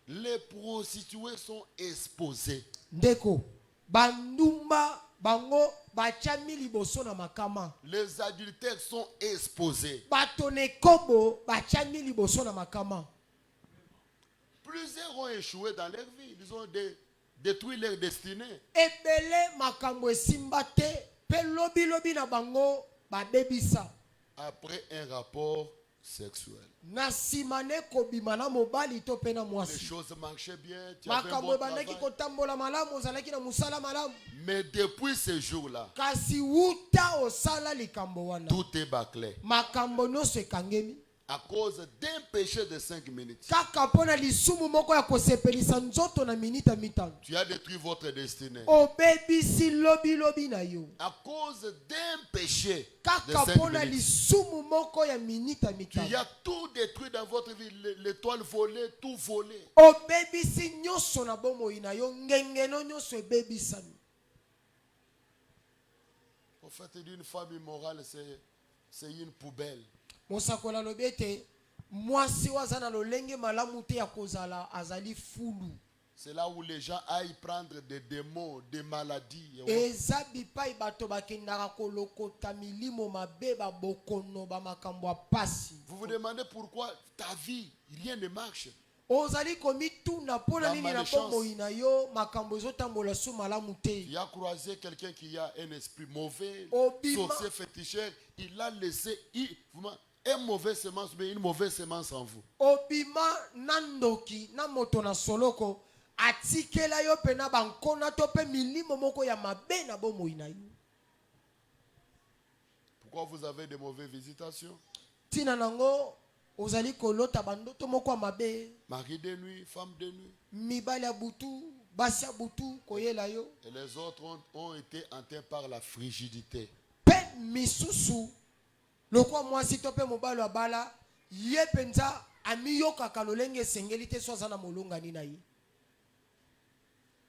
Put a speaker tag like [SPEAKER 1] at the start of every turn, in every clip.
[SPEAKER 1] Les prostituées sont exposées.
[SPEAKER 2] Ndeko bandumba bango bachami liboso na makama.
[SPEAKER 1] Les adultères sont exposés.
[SPEAKER 2] Batone kobo bachami liboso na makama.
[SPEAKER 1] Plusieurs ont échoué dans leur vie. Ils ont détruit leur destinée.
[SPEAKER 2] Ebele makambo esimbate pe lobi lobi na bango babebisa.
[SPEAKER 1] Après un rapport sexuel.
[SPEAKER 2] Na simane kobimana mobali to pena
[SPEAKER 1] Les
[SPEAKER 2] mwasi.
[SPEAKER 1] choses marchaient bien. Tu avais un
[SPEAKER 2] Makambo
[SPEAKER 1] bon
[SPEAKER 2] bandaki
[SPEAKER 1] travail.
[SPEAKER 2] kotambola malamu ozalaki na musala malamu.
[SPEAKER 1] Mais depuis ce jour-là,
[SPEAKER 2] Kasi wuta osala likambo wana.
[SPEAKER 1] tout est bâclé.
[SPEAKER 2] Makambo nyonso ekangemi.
[SPEAKER 1] À cause d'un péché de 5 minutes.
[SPEAKER 2] Kaka pona lisumu moko ya kosepelisa nzoto na minita mitano.
[SPEAKER 1] Tu as détruit votre destinée.
[SPEAKER 2] Obebisi lobi lobi na yo.
[SPEAKER 1] À cause d'un péché de
[SPEAKER 2] Kaka
[SPEAKER 1] 5
[SPEAKER 2] pona
[SPEAKER 1] minutes.
[SPEAKER 2] lisumu moko ya minita
[SPEAKER 1] Tu
[SPEAKER 2] mitano.
[SPEAKER 1] as tout détruit dans votre vie. L'étoile volée, tout volé.
[SPEAKER 2] Obebisi nyonso na bomoi na yo ngengeno nyonso ebebisami.
[SPEAKER 1] Au fait, d'une femme immorale, c'est une poubelle.
[SPEAKER 2] Mosakola lobete mwasi wazana lolenge malamu te ya kozala azali fulu.
[SPEAKER 1] C'est là où les gens aillent prendre des démons, des maladies.
[SPEAKER 2] Eza bipai bato bakendaka kolokota milimo mabe ba bokono ba makambo pasi.
[SPEAKER 1] Vous vous demandez pourquoi ta vie, rien ne marche.
[SPEAKER 2] Ozali komi tuna pona nini na bomoi na yo makambo ezotambola su malamu te.
[SPEAKER 1] Il a croisé quelqu'un qui a un esprit mauvais,
[SPEAKER 2] Obima.
[SPEAKER 1] sorcier féticheur. Il a laissé un mauvais semence, mais une mauvaise semence en vous.
[SPEAKER 2] Obima nandoki na moto na soloko atikela yo pena bankona to pe milimo moko ya mabe na bomoi na yo.
[SPEAKER 1] Pourquoi vous avez de mauvaises visitations?
[SPEAKER 2] Tina nango ozali kolota bandoto moko ya mabe.
[SPEAKER 1] Mari de nuit, femme de nuit.
[SPEAKER 2] Mibali ya butu, basi ya butu koyela yo.
[SPEAKER 1] Et les autres ont été atteints par la frigidité.
[SPEAKER 2] Pe misusu lokwa mwasi to pe mobali wa bala ye penza amiyoka kalolenge sengeli te soza na molonga ni na ye.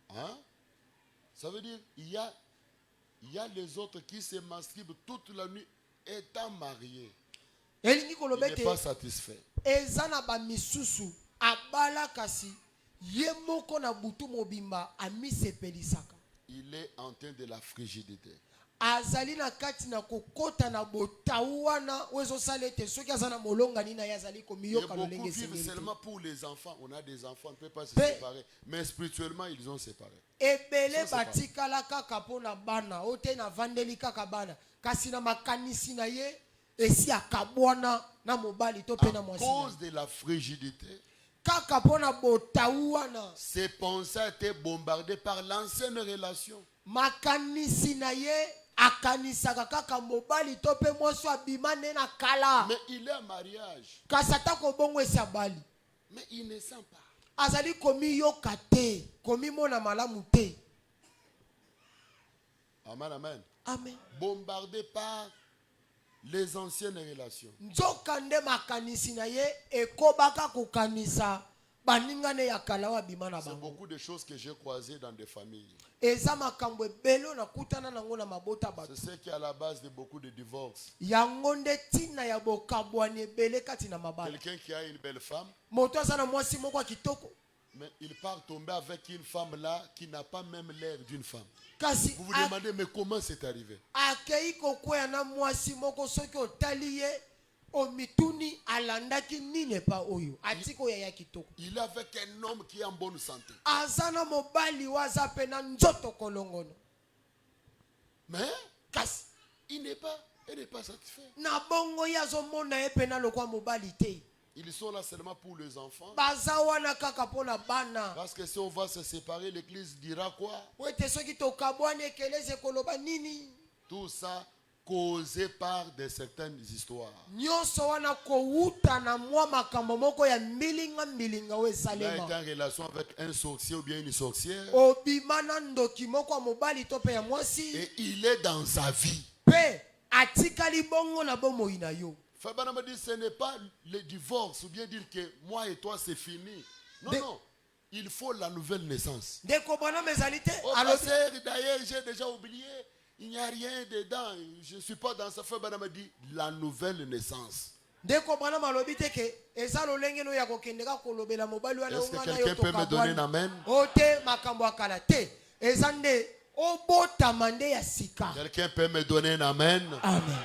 [SPEAKER 1] Hein? Ça veut dire il y a les autres qui se masturbent toute la nuit étant mariés.
[SPEAKER 2] Elingi
[SPEAKER 1] Il
[SPEAKER 2] kolobete
[SPEAKER 1] n'est pas satisfait.
[SPEAKER 2] ezana ba misusu abala kasi ye moko na butu mobimba amisepelisaka.
[SPEAKER 1] Il est en train de la frigidité.
[SPEAKER 2] Azali na kati na kokota na botawana wezo salete soki azana molonga ni na ya azali
[SPEAKER 1] Et
[SPEAKER 2] komiyoka
[SPEAKER 1] beaucoup
[SPEAKER 2] lolenge
[SPEAKER 1] vivent
[SPEAKER 2] sengeli.
[SPEAKER 1] seulement pour les enfants. On a des enfants, on ne peut pas se
[SPEAKER 2] Pe-
[SPEAKER 1] séparer. Mais spirituellement, ils ont séparé.
[SPEAKER 2] Ebele batikala kaka pona bana ote na vandeli kaka bana kasi na makanisi na ye esi akabwana na mobali to pe na
[SPEAKER 1] À
[SPEAKER 2] mwasi
[SPEAKER 1] cause de la frigidité,
[SPEAKER 2] kaka pona botawana
[SPEAKER 1] ses pensées étaient bombardées par l'ancienne relation.
[SPEAKER 2] makanisi na ye akanisaka kaka mobali to pe mwasi abimane na kala
[SPEAKER 1] Mais il est en mariage.
[SPEAKER 2] kasi atako bongo esi abali
[SPEAKER 1] Mais il ne sent pas.
[SPEAKER 2] azali komiyoka te komimona malamu te.
[SPEAKER 1] Amen, amen.
[SPEAKER 2] Amen.
[SPEAKER 1] Bombardé par les anciennes relations.
[SPEAKER 2] Nzoka nde makanisi na ye ekobaka kokanisa baningane ya kala wa bimana
[SPEAKER 1] C'est
[SPEAKER 2] bango.
[SPEAKER 1] beaucoup de choses que j'ai croisées dans des familles.
[SPEAKER 2] Eza makambo ebelo na kutana nango na mabota bato.
[SPEAKER 1] C'est ce qui est à la base de beaucoup de divorces.
[SPEAKER 2] Yango nde tina ya bokabwani ebele kati na mabala.
[SPEAKER 1] Quelqu'un qui a une belle femme,
[SPEAKER 2] Moto aza na mwasi moko ya kitoko
[SPEAKER 1] mais il part tomber avec une femme là qui n'a pas même l'air d'une femme.
[SPEAKER 2] kasi
[SPEAKER 1] Vous vous demandez, mais comment c'est arrivé?
[SPEAKER 2] akei kokwea na mwasi moko soki otali ye omituni alandaki nini pa oyo atiko ya kitoko.
[SPEAKER 1] Il est avec un homme qui est en bonne santé.
[SPEAKER 2] Azana mobali waza pe na nzoto kolongono.
[SPEAKER 1] Mais
[SPEAKER 2] Kasi
[SPEAKER 1] il n'est pas satisfait.
[SPEAKER 2] na bongo yazo mona ye pe na lokwa mobali te.
[SPEAKER 1] Ils sont là seulement pour les enfants.
[SPEAKER 2] Baza wana kaka pona bana.
[SPEAKER 1] Parce que si on va se séparer, l'église dira quoi?
[SPEAKER 2] Wete soki tokabwani ekeleze koloba nini?
[SPEAKER 1] Tout ça causé par de certaines histoires.
[SPEAKER 2] Nyonso wana kowuta na mwa makambo moko ya mbilinga
[SPEAKER 1] Il
[SPEAKER 2] mbilinga
[SPEAKER 1] a été
[SPEAKER 2] wesalema.
[SPEAKER 1] en relation avec un sorcier ou bien une sorcière.
[SPEAKER 2] Obimana ndoki moko ya mobali to pe ya mwasi.
[SPEAKER 1] Et il est dans sa vie.
[SPEAKER 2] Pe atikali bongo na bomoi na yo.
[SPEAKER 1] Fabana me dit, ce n'est pas le divorce ou bien dire que moi et toi c'est fini. Non, non. Il faut la nouvelle naissance.
[SPEAKER 2] Ndeko bwana mezalite.
[SPEAKER 1] Oh, pasteur, d'ailleurs, j'ai déjà oublié. Il n'y a rien dedans. Je ne suis pas dans sa. Fabana me dit, la nouvelle naissance.
[SPEAKER 2] ndeko bana malobi te ke eza lolenge no ya kokendeka kolobela mobali wana
[SPEAKER 1] Est-ce que
[SPEAKER 2] ongana
[SPEAKER 1] quelqu'un
[SPEAKER 2] yo
[SPEAKER 1] peut me donner un amen?
[SPEAKER 2] ote makambo akala te eza nde obotama nde ya sika.
[SPEAKER 1] Quelqu'un peut me donner un amen?
[SPEAKER 2] Amen.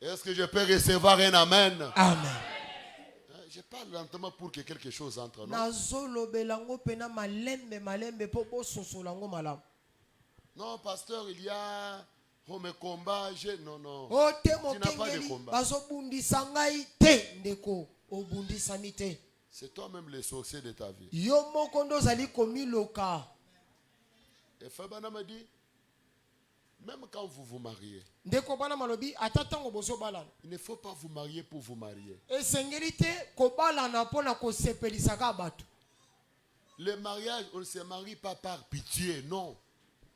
[SPEAKER 1] Est-ce que je peux recevoir un amen?
[SPEAKER 2] Amen.
[SPEAKER 1] Je parle lentement pour que quelque chose entre. Non?
[SPEAKER 2] Nazolobela ngo pena malembe po bososola ngo malamu.
[SPEAKER 1] Non, pasteur, il y a home combat. Non, non.
[SPEAKER 2] Ote
[SPEAKER 1] Tu n'as pas de
[SPEAKER 2] mokengeli
[SPEAKER 1] combat.
[SPEAKER 2] bazobundisa ngai te ndeko obundisami te.
[SPEAKER 1] C'est toi-même le sorcier de ta vie.
[SPEAKER 2] Yo moko ndo ozali komiloka.
[SPEAKER 1] Et Fabana me dit, même quand vous vous mariez,
[SPEAKER 2] Ndeko bana malobi ata tango bozo balana.
[SPEAKER 1] il ne faut pas vous marier pour vous marier.
[SPEAKER 2] Esengeli te kobalana mpona kosepelisaka bato.
[SPEAKER 1] Le mariage, on ne se marie pas par pitié, non.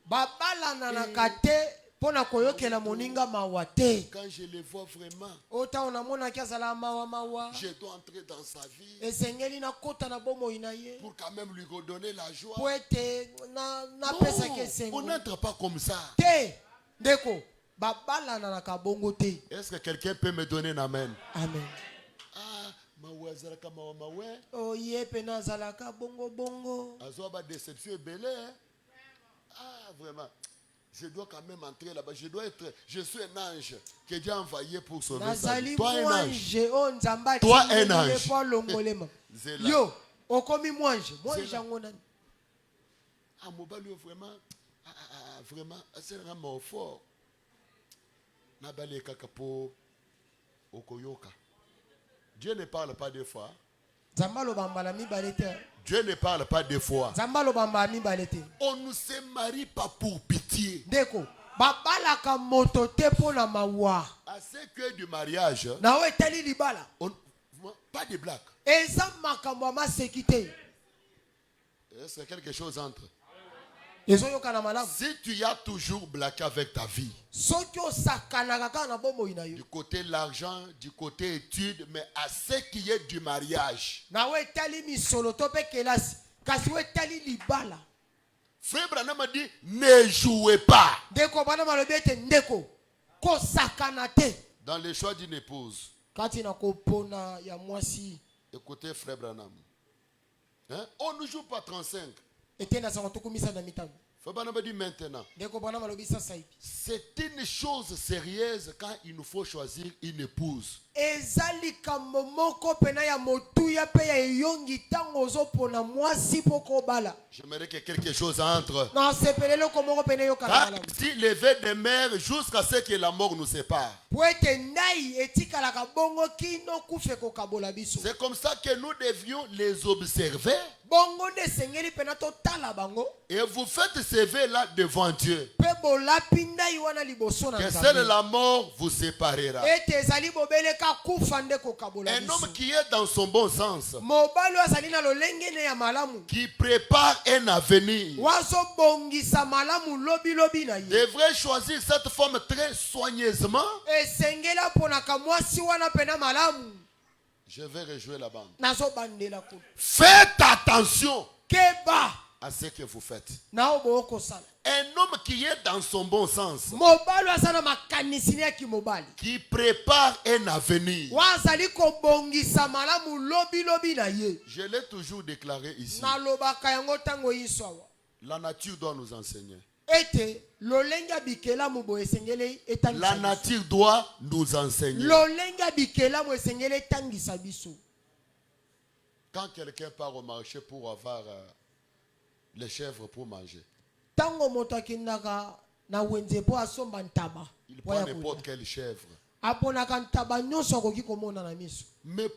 [SPEAKER 2] Babalana na kate mpona koyokela moninga mawa te.
[SPEAKER 1] Quand je le vois vraiment,
[SPEAKER 2] Ota onamonaki azala mawa.
[SPEAKER 1] je dois entrer dans sa vie
[SPEAKER 2] Esengeli nakota na bomoi na ye.
[SPEAKER 1] pour quand même lui redonner la joie.
[SPEAKER 2] Po ete
[SPEAKER 1] Non,
[SPEAKER 2] napesaki
[SPEAKER 1] on
[SPEAKER 2] esengo
[SPEAKER 1] n'entre pas comme ça.
[SPEAKER 2] te ndeko babalana na kabongo te.
[SPEAKER 1] Est-ce que quelqu'un peut me donner un amen?
[SPEAKER 2] Amen.
[SPEAKER 1] Ah, mawe azalaka mawa mawe.
[SPEAKER 2] Oye pena azalaka bongo.
[SPEAKER 1] Azoba déception est belle. Ah, vraiment. Je dois quand même entrer là-bas. Je suis un ange que Dieu a envoyé pour sauver sa vie.
[SPEAKER 2] Nazali
[SPEAKER 1] Toi un ange.
[SPEAKER 2] mwanje o nzamba
[SPEAKER 1] Toi, un ange.
[SPEAKER 2] po longolema.
[SPEAKER 1] Zela.
[SPEAKER 2] Yo okomi mwanje
[SPEAKER 1] Zela.
[SPEAKER 2] yango nani?
[SPEAKER 1] Ah, mobali vraiment. Vraiment, c'est un mot fort. Nabale kakapo okoyoka. Dieu ne parle pas deux fois.
[SPEAKER 2] Zambalo bambala mibale te.
[SPEAKER 1] Dieu ne parle pas deux fois.
[SPEAKER 2] Zambalo bambala mibale te.
[SPEAKER 1] On ne se marie pas pour pitié.
[SPEAKER 2] Ndeko babalaka moto te pona mawa.
[SPEAKER 1] À ce que du mariage,
[SPEAKER 2] Na o etali libala.
[SPEAKER 1] pas de blague.
[SPEAKER 2] Eza makambo amaseki te.
[SPEAKER 1] Est-ce que quelque chose entre?
[SPEAKER 2] Ezoyoka na malamu.
[SPEAKER 1] Si tu as toujours blagué avec ta vie,
[SPEAKER 2] Soki osakanaka kaka na bomoi na yo.
[SPEAKER 1] du côté de l'argent, du côté études, mais à ce qui est du mariage,
[SPEAKER 2] Na o etali misolo to pe kelasi. Kasi o etali libala.
[SPEAKER 1] Frère Branham a dit, ne jouez pas
[SPEAKER 2] Ndeko bana malobi ete ndeko kosakana te.
[SPEAKER 1] dans le choix d'une épouse.
[SPEAKER 2] Kati na kopona ya mwasi.
[SPEAKER 1] Écoutez, Frère Branham. Hein? On ne joue pas 35.
[SPEAKER 2] Ete na sango tukumisa na mitano.
[SPEAKER 1] Frère Branham a dit maintenant.
[SPEAKER 2] Ndeko bana malobi sasa hivi.
[SPEAKER 1] C'est une chose sérieuse quand il nous faut choisir une épouse.
[SPEAKER 2] Ezali kambo moko pena ya motuya pe ya yongi tango ozopona mwasi poko bala.
[SPEAKER 1] J'aimerais que quelque chose entre.
[SPEAKER 2] Na sepelelo komoko pena yo kala.
[SPEAKER 1] Si le vœu demeure jusqu'à ce que la mort nous sépare.
[SPEAKER 2] Poete ndai etikala ka bongo kino kufe ko kabola biso.
[SPEAKER 1] C'est comme ça que nous devions les observer.
[SPEAKER 2] Bongo de sengeli pena to tala bango.
[SPEAKER 1] Et vous faites ces vœux-là devant Dieu.
[SPEAKER 2] Pe bolapi ndai wana liboso na
[SPEAKER 1] Que
[SPEAKER 2] Nzambe.
[SPEAKER 1] seule la mort vous séparera.
[SPEAKER 2] Ete ezali bobele ka kufa nde ko kabola
[SPEAKER 1] Un
[SPEAKER 2] biso.
[SPEAKER 1] homme qui est dans son bon sens,
[SPEAKER 2] Mobali azali na lolenge ne ya malamu.
[SPEAKER 1] qui prépare un avenir,
[SPEAKER 2] Wazo bongisa malamu lobi na ye.
[SPEAKER 1] devrait choisir cette femme très soigneusement.
[SPEAKER 2] Esengela pona ka mwasi wana pena malamu.
[SPEAKER 1] Je vais rejouer la bande.
[SPEAKER 2] Nazo bandela ko.
[SPEAKER 1] Faites attention
[SPEAKER 2] Keba
[SPEAKER 1] à ce que vous faites.
[SPEAKER 2] na oboko sala.
[SPEAKER 1] Un homme qui est dans son bon sens,
[SPEAKER 2] Mobali asana makanisi ya kimobali.
[SPEAKER 1] qui prépare un avenir.
[SPEAKER 2] Wazali ko bongisa malamu lobi na ye.
[SPEAKER 1] Je l'ai toujours déclaré ici.
[SPEAKER 2] Na lobaka yango tango yiswa.
[SPEAKER 1] La nature doit nous enseigner.
[SPEAKER 2] Ete lolenga bikela mu bo esengele etangisa.
[SPEAKER 1] La nature doit nous enseigner.
[SPEAKER 2] Lolenga bikela mu esengele etangisa biso.
[SPEAKER 1] Quand quelqu'un part au marché pour avoir les chèvres pour manger,
[SPEAKER 2] Tango moto akindaka na wenze po asomba ntaba.
[SPEAKER 1] il prend n'importe quelle chèvre.
[SPEAKER 2] Aponaka ntaba nyonso akoki komona na miso.
[SPEAKER 1] Mais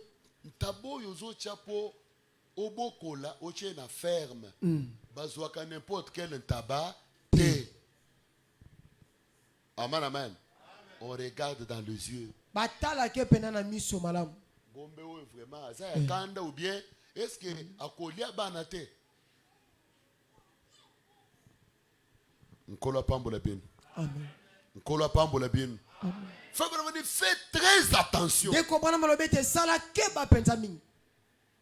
[SPEAKER 1] ntabo yozo chapo obokola oche na ferme. Bazwaka n'importe quel ntaba te. Amen, amen. On regarde dans les yeux.
[SPEAKER 2] Batala ke pena na miso malamu.
[SPEAKER 1] Bombe oyo vraiment ça kanda ou bien est-ce que akolia banate? Nkola pambola bien.
[SPEAKER 2] Amen.
[SPEAKER 1] Nkola pambola bien. Fais très attention.
[SPEAKER 2] Deko bana malobete sala ke ba penza mingi.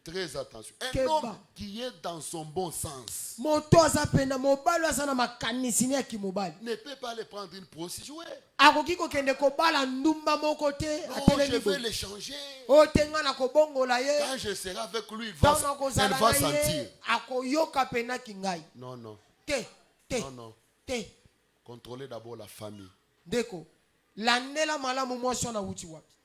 [SPEAKER 1] Très attention. Un
[SPEAKER 2] Keba.
[SPEAKER 1] homme qui est dans son bon sens
[SPEAKER 2] moto aza pena mobali aza na makanisi ne ya kimobali
[SPEAKER 1] ne peut pas aller prendre une prostituée.
[SPEAKER 2] akoki kokende kobala ndumba moko te
[SPEAKER 1] Non,
[SPEAKER 2] atelemi
[SPEAKER 1] je vais
[SPEAKER 2] boye.
[SPEAKER 1] l'échanger.
[SPEAKER 2] oyo te nga na kobongola ye
[SPEAKER 1] Quand je serai avec lui,
[SPEAKER 2] ntango
[SPEAKER 1] elle
[SPEAKER 2] nakozala
[SPEAKER 1] va
[SPEAKER 2] na
[SPEAKER 1] sentir.
[SPEAKER 2] ye akoyoka penaki ngai
[SPEAKER 1] Non, non,
[SPEAKER 2] te te
[SPEAKER 1] non, non.
[SPEAKER 2] te
[SPEAKER 1] Contrôlez d'abord la famille.
[SPEAKER 2] ndeko landela malamu mwasi wana wuti wapi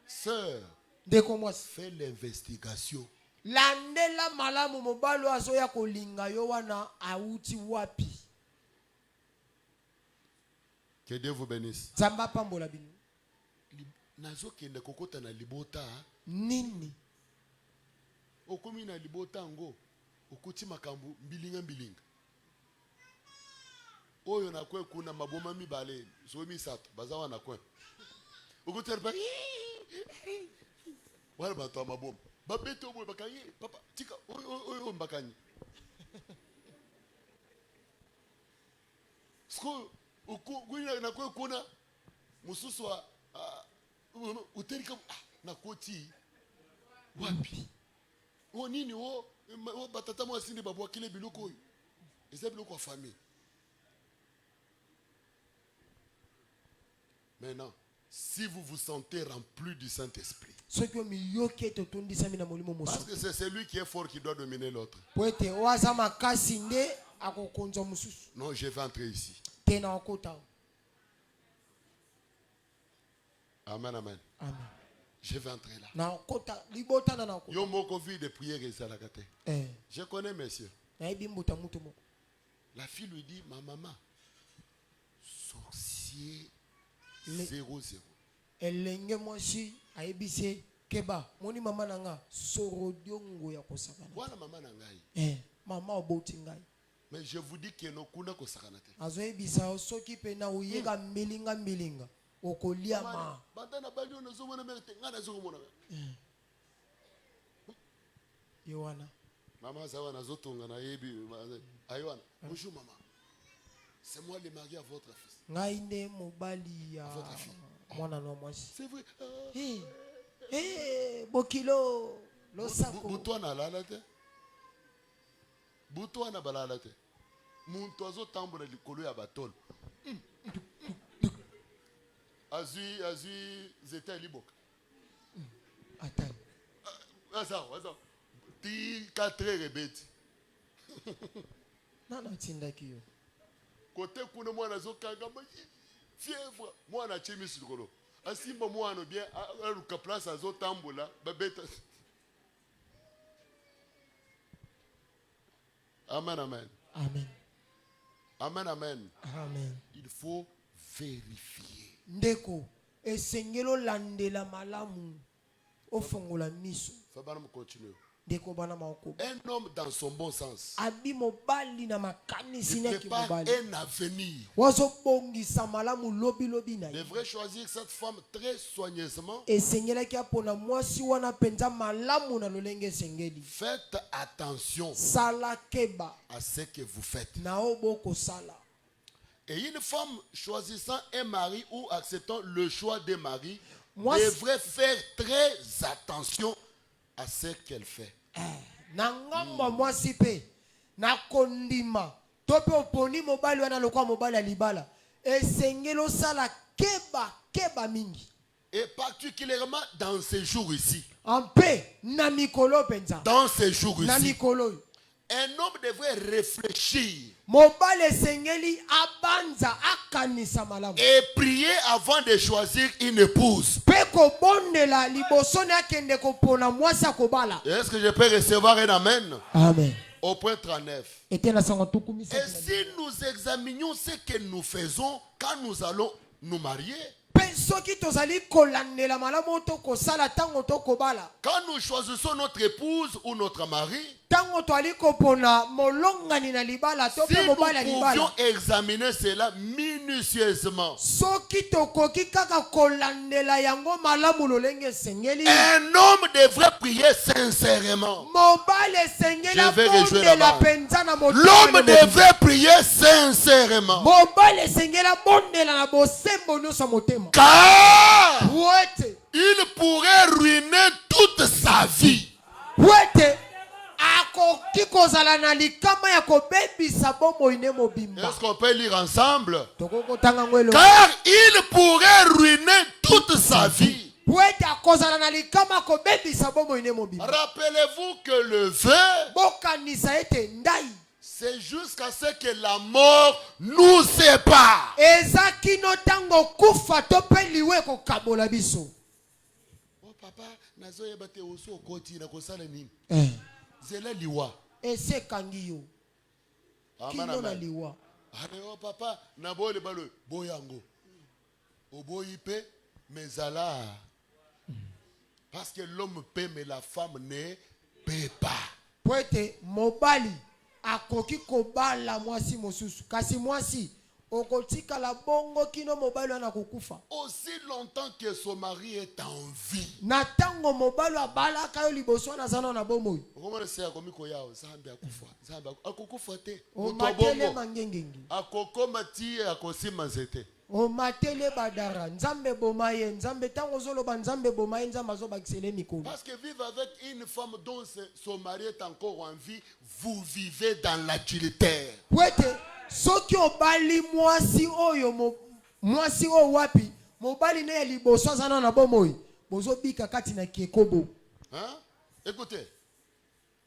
[SPEAKER 1] Sœur,
[SPEAKER 2] ndeko mwasi
[SPEAKER 1] fais l'investigation.
[SPEAKER 2] landela malamu mobali oyo azoya kolinga yo wana awuti wapi
[SPEAKER 1] Que Dieu vous bénisse.
[SPEAKER 2] nzambe apambola bino
[SPEAKER 1] Nazokende kokota na libota.
[SPEAKER 2] nini
[SPEAKER 1] Okomi na libota ngo. Okuti makambu mbilinga mbilinga. Oyo na kwe kuna maboma mibale. So misato. Bazawa na kwe. Okuti arba. Wala bato maboma. Babete obo bakanyi. Papa. Tika. Oyo mbakanyi. Sko. Gwina na kwe kuna. Mususu wa. Uterika. Na koti. Wapi. O nini o batata mo asindi babu akile biloko oyo. Eza biloko wa famille. Maintenant, si vous vous sentez rempli du Saint-Esprit,
[SPEAKER 2] soki omiyoki ete otondisami na molimo
[SPEAKER 1] parce
[SPEAKER 2] mosusu
[SPEAKER 1] que c'est celui qui est fort qui doit dominer l'autre.
[SPEAKER 2] po ete oyo aza makasi nde akokonza mosusu
[SPEAKER 1] Non, je vais entrer ici.
[SPEAKER 2] te na okota
[SPEAKER 1] Amen, amen.
[SPEAKER 2] amen
[SPEAKER 1] Je vais entrer là.
[SPEAKER 2] na okota libotana na okota
[SPEAKER 1] Yo moko vie de prière ezalaka te. Je connais messieurs.
[SPEAKER 2] nayebi mbuta mutu moko
[SPEAKER 1] La fille lui dit, ma maman, sorcier 00.
[SPEAKER 2] elenge mwasi ayebisi ye keba moni mama na nga sorodiongo ya kosakana
[SPEAKER 1] Voilà maman na ngai.
[SPEAKER 2] mama oboti ngai
[SPEAKER 1] Mais je vous dis que no kuna kosakana te.
[SPEAKER 2] azoyebisa yo soki mpe na oyeka mbilinga okolia ma
[SPEAKER 1] Banda na bali ono zo mona merte ngana zo mona.
[SPEAKER 2] ye wana
[SPEAKER 1] Maman ça va na zo tonga na yebi aywana. Bonjour maman. C'est moi le mari à votre fils.
[SPEAKER 2] ngai nde mobali ya
[SPEAKER 1] Votre fille.
[SPEAKER 2] mwana na mwasi
[SPEAKER 1] C'est vrai.
[SPEAKER 2] bokilo losako
[SPEAKER 1] Butwana lala te. Butwana balala te. Muntu azotambola likolo ya batolo. Azui zeta liboka.
[SPEAKER 2] atani
[SPEAKER 1] Asa. Ti 4 rebeti.
[SPEAKER 2] nana atindaki yo
[SPEAKER 1] Kote kuna mwana azokanga fièvre. Mwana chemisi likolo. Asimba mwana bien aluka place azotambola babeta. Amen, amen.
[SPEAKER 2] amen
[SPEAKER 1] Amen, amen.
[SPEAKER 2] amen
[SPEAKER 1] Il faut vérifier.
[SPEAKER 2] ndeko esengeli olandela malamu ofongola miso
[SPEAKER 1] Fabana continue.
[SPEAKER 2] ndeko bana maoko
[SPEAKER 1] Un homme dans son bon sens
[SPEAKER 2] abi mobali na makanisi
[SPEAKER 1] il
[SPEAKER 2] naki
[SPEAKER 1] prépare
[SPEAKER 2] mobali
[SPEAKER 1] un avenir.
[SPEAKER 2] wazobongisa malamu lobi na
[SPEAKER 1] Il
[SPEAKER 2] ye
[SPEAKER 1] devrait choisir cette femme très soigneusement.
[SPEAKER 2] esengelaki apona mwasi wana mpenza malamu na lolenge esengeli
[SPEAKER 1] Faites attention
[SPEAKER 2] sala keba
[SPEAKER 1] à ce que vous faites.
[SPEAKER 2] na oyo bokosala
[SPEAKER 1] Et une femme choisissant un mari ou acceptant le choix d'un mari
[SPEAKER 2] Moi,
[SPEAKER 1] devrait faire très attention à ce qu'elle fait.
[SPEAKER 2] na ngambo mwasi mpe na kondima to mpe oponi mobali wana lokwa mobali ya libala esengeli osala keba mingi
[SPEAKER 1] Et particulièrement dans ces jours ici.
[SPEAKER 2] mpe na mikolo mpenza
[SPEAKER 1] Dans ces jours
[SPEAKER 2] na
[SPEAKER 1] ici.
[SPEAKER 2] mikolo oyo
[SPEAKER 1] Un homme devrait réfléchir
[SPEAKER 2] mobali esengeli abanza akanisa malamu
[SPEAKER 1] et prier avant de choisir une épouse.
[SPEAKER 2] mpe kobondela liboso na akende kopona mwasi akobala
[SPEAKER 1] Est-ce que je peux recevoir un amen?
[SPEAKER 2] amen
[SPEAKER 1] Au point 39.
[SPEAKER 2] ete na sango
[SPEAKER 1] Et
[SPEAKER 2] tukumisaki
[SPEAKER 1] si nous examinions ce que nous faisons quand nous allons nous marier,
[SPEAKER 2] mpe soki tozali kolandela malamu to kosala ntango tokobala
[SPEAKER 1] quand nous choisissons notre épouse ou notre mari,
[SPEAKER 2] ntango twali kopona molongani na libala to
[SPEAKER 1] si
[SPEAKER 2] mpe
[SPEAKER 1] nous
[SPEAKER 2] mobali ya
[SPEAKER 1] pouvions
[SPEAKER 2] libala
[SPEAKER 1] examiner cela minutieusement,
[SPEAKER 2] soki tokoki kaka kolandela yango malamu lolenge esengeli
[SPEAKER 1] un homme devrait prier sincèrement.
[SPEAKER 2] mobali esengeli
[SPEAKER 1] Je vais rejoindre
[SPEAKER 2] abondela
[SPEAKER 1] là-bas.
[SPEAKER 2] mpenza na motema
[SPEAKER 1] L'homme
[SPEAKER 2] na
[SPEAKER 1] devrait prier sincèrement.
[SPEAKER 2] mobali esengeli abondela na bosembo nyonso ya motema
[SPEAKER 1] Car
[SPEAKER 2] po ete
[SPEAKER 1] il pourrait ruiner toute sa vie.
[SPEAKER 2] kozala na likama ya kobebisa bomoi ne mobimba.
[SPEAKER 1] Est-ce qu'on peut lire ensemble?
[SPEAKER 2] Tokokotanga ngo elongo.
[SPEAKER 1] Car il pourrait ruiner toute sa vie.
[SPEAKER 2] Po ete akozala na likama kobebisa bomoi ne mobimba.
[SPEAKER 1] Rappelez-vous que le vœu,
[SPEAKER 2] Bokanisa ete ndai
[SPEAKER 1] c'est jusqu'à ce que la mort nous sépare.
[SPEAKER 2] eza kino tango kufa to pe liwe kokabola biso.
[SPEAKER 1] Oh papa, nazoyeba te oso okoti na kosala nini? Zela liwa.
[SPEAKER 2] Ese kangi yo.
[SPEAKER 1] Amen,
[SPEAKER 2] Kino na
[SPEAKER 1] amen.
[SPEAKER 2] liwa.
[SPEAKER 1] Allez, oh papa, nabole balo boyango. Oboyi pe mezala. Parce que l'homme paie mais la femme ne paie pas.
[SPEAKER 2] Po ete mobali akoki kobala mwasi mosusu. Kasi mwasi okotika la bongo kino mobali wana kokufa.
[SPEAKER 1] Aussi longtemps que son mari est en vie.
[SPEAKER 2] Na tango mobali abalaka yo liboso na zana na bomoi.
[SPEAKER 1] Comment c'est comme koyao zambe akufa. Zambe akufa te.
[SPEAKER 2] O matele mangengengi.
[SPEAKER 1] Akokoma ti akosima nzete.
[SPEAKER 2] O matele badara. Nzambe bomaye. Nzambe tango zoloba nzambe bomaye nzambe azobakisele mikolo.
[SPEAKER 1] Parce que vivre avec une femme dont son mari est encore en vie, vous vivez dans l'adultère.
[SPEAKER 2] Wete soki obali mwasi oyo mwasi o wapi mobali ne ya liboso azana na bomoi bozobika kati na kiekobo.
[SPEAKER 1] Hein? Écoutez,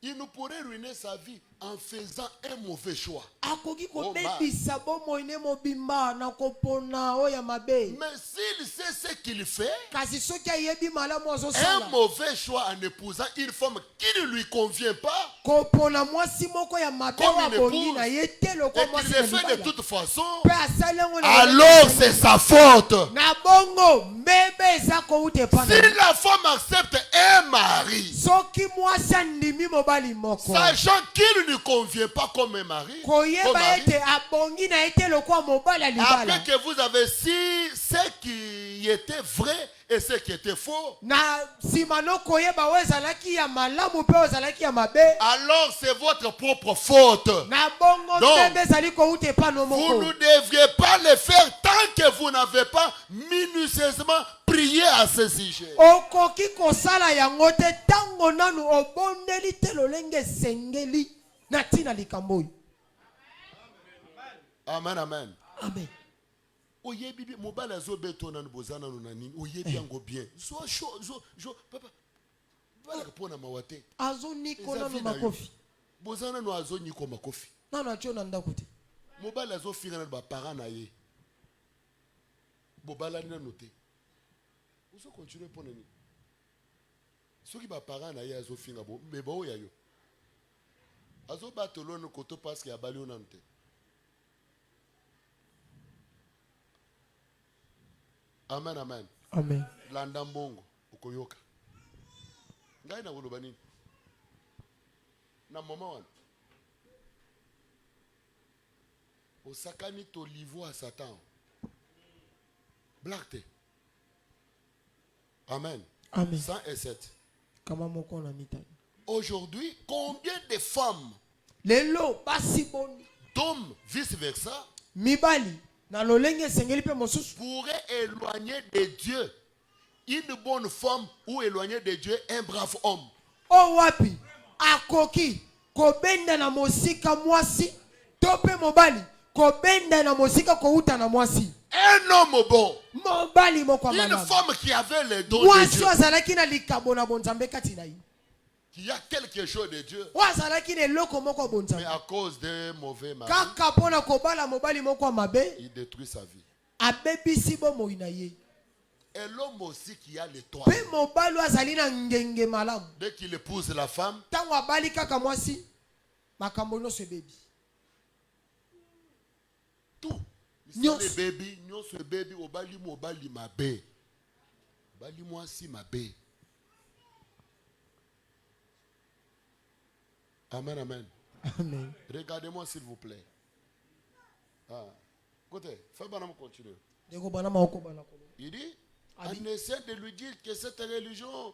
[SPEAKER 1] il nous pourrait ruiner sa vie en faisant un mauvais choix.
[SPEAKER 2] Akoki kobebisa bomoi ne mobimba na kopona oya mabe.
[SPEAKER 1] Mais s'il sait ce qu'il fait,
[SPEAKER 2] Kasi soki ayebi malamu
[SPEAKER 1] un
[SPEAKER 2] azosala
[SPEAKER 1] mauvais choix en épousant une femme qui ne lui convient pas,
[SPEAKER 2] kopona mwasi moko ya mabe
[SPEAKER 1] Comme
[SPEAKER 2] wa
[SPEAKER 1] une
[SPEAKER 2] bongi
[SPEAKER 1] épouse,
[SPEAKER 2] na ye te
[SPEAKER 1] et
[SPEAKER 2] lokwa
[SPEAKER 1] qu'il
[SPEAKER 2] mwasi
[SPEAKER 1] le
[SPEAKER 2] na
[SPEAKER 1] fait de
[SPEAKER 2] libala.
[SPEAKER 1] toute façon,
[SPEAKER 2] Pe asali yango na
[SPEAKER 1] alors c'est sa faute.
[SPEAKER 2] na bongo mbebe eza kouta epa na
[SPEAKER 1] Si
[SPEAKER 2] ye.
[SPEAKER 1] la femme accepte un mari,
[SPEAKER 2] Soki mwasi andimi mobali moko
[SPEAKER 1] sachant qu'il ne lui convient pas comme un mari, comme
[SPEAKER 2] koyeba
[SPEAKER 1] mari,
[SPEAKER 2] ete abongi na ye te lokwa mobali ya libala
[SPEAKER 1] après que vous avez su ce qui était vrai et ce qui était faux,
[SPEAKER 2] na nsima no koyeba oyo ezalaki ya malamu mpe oyo ezalaki ya mabe
[SPEAKER 1] alors c'est votre propre faute.
[SPEAKER 2] na bongo
[SPEAKER 1] Donc,
[SPEAKER 2] mbebe ezali kouta epa no
[SPEAKER 1] Vous
[SPEAKER 2] moko.
[SPEAKER 1] ne devriez pas le faire tant que vous n'avez pas minutieusement prié à ce sujet.
[SPEAKER 2] Okoki kosala yango te tango nanu obondeli te lolenge esengeli na ntina likambo oyo.
[SPEAKER 1] Amen, amen.
[SPEAKER 2] Amen.
[SPEAKER 1] Oyebi bi mobile azobeto na bozana no nani oyebi yango bien. Zo papa. Bala kapona mawate.
[SPEAKER 2] Azoniko
[SPEAKER 1] Eza
[SPEAKER 2] nanu
[SPEAKER 1] vi na yo.
[SPEAKER 2] makofi
[SPEAKER 1] Bozana no azonyiko makofi.
[SPEAKER 2] nanu atio na ndako te.
[SPEAKER 1] Mobile azofinga na ba parents na ye. Bobala na noté. Ozo continuer pona ni. Soki ba parents na ye azofinga bo me ba oya yo. Azobatolo no koto parce que abali ona nte. Amen, amen.
[SPEAKER 2] Amen.
[SPEAKER 1] Landa mbongo ukoyoka. Ngai na koloba nini? Na mama wana. Osakani to livo à Satan. Blague te. Amen.
[SPEAKER 2] Amen.
[SPEAKER 1] 107.
[SPEAKER 2] Kama moko na mitani.
[SPEAKER 1] Aujourd'hui, combien de femmes,
[SPEAKER 2] Lelo basi boni.
[SPEAKER 1] d'hommes, vice-versa,
[SPEAKER 2] Mibali na lolenge esengeli pe mosusu
[SPEAKER 1] pourraient éloigner de Dieu une bonne femme ou éloigner de Dieu un brave homme?
[SPEAKER 2] o wapi akoki kobenda na mosika mwasi to pe mobali kobenda na mosika kouta na mwasi.
[SPEAKER 1] Un homme bon.
[SPEAKER 2] Mobali moko
[SPEAKER 1] Une
[SPEAKER 2] malamu.
[SPEAKER 1] femme qui avait les dons de
[SPEAKER 2] Mwasi
[SPEAKER 1] Dieu,
[SPEAKER 2] azalaki na likabo na bonzambe kati na ye.
[SPEAKER 1] qui a quelque chose de Dieu,
[SPEAKER 2] O azalaki na eloko moko ya
[SPEAKER 1] mais
[SPEAKER 2] bonzambe.
[SPEAKER 1] à cause d'un mauvais mari,
[SPEAKER 2] Kaka mpona kobala mobali moko ya mabe
[SPEAKER 1] il détruit sa vie.
[SPEAKER 2] abebisi bomoi na ye.
[SPEAKER 1] Et l'homme aussi qui a l'étoile,
[SPEAKER 2] Pe mobali azali na ngenge malamu.
[SPEAKER 1] dès qu'il épouse la femme,
[SPEAKER 2] Tango abali kaka mwasi makambo nyonso ebebi.
[SPEAKER 1] tout.
[SPEAKER 2] Nyonso.
[SPEAKER 1] Les baby, nyonso baby, obali mo obali mabe. Obali mwasi mabe. Amen, amen.
[SPEAKER 2] Amen.
[SPEAKER 1] Regardez-moi s'il vous plaît. Ah. Écoutez, fais bonhomme continuer.
[SPEAKER 2] Deko bana maoko bana kolo.
[SPEAKER 1] Il dit,
[SPEAKER 2] Ah,
[SPEAKER 1] en essayant de lui dire que cette religion,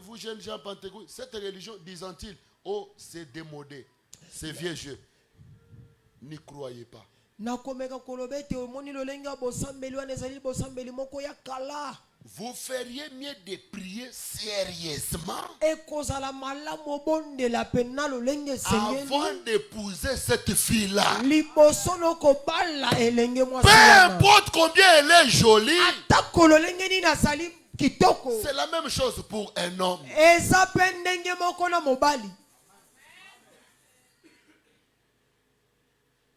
[SPEAKER 1] vous jeunes gens pentecôtistes, cette religion, disant-il, oh, c'est démodé, c'est vieux jeu. N'y croyez pas.
[SPEAKER 2] Nakomeka koloba ete omoni lolenge ya bosambeli wana ezali bosambeli moko ya kala.
[SPEAKER 1] vous feriez mieux de prier sérieusement
[SPEAKER 2] ekozala malamu obondela pena lolenge esengeli
[SPEAKER 1] avant d'épouser cette fille-là.
[SPEAKER 2] liboso nokobala elenge mwasi
[SPEAKER 1] Peu
[SPEAKER 2] wana
[SPEAKER 1] importe combien elle est jolie,
[SPEAKER 2] atako lolenge nini azali kitoko
[SPEAKER 1] c'est la même chose pour un homme.
[SPEAKER 2] eza mpe ndenge moko na mobali.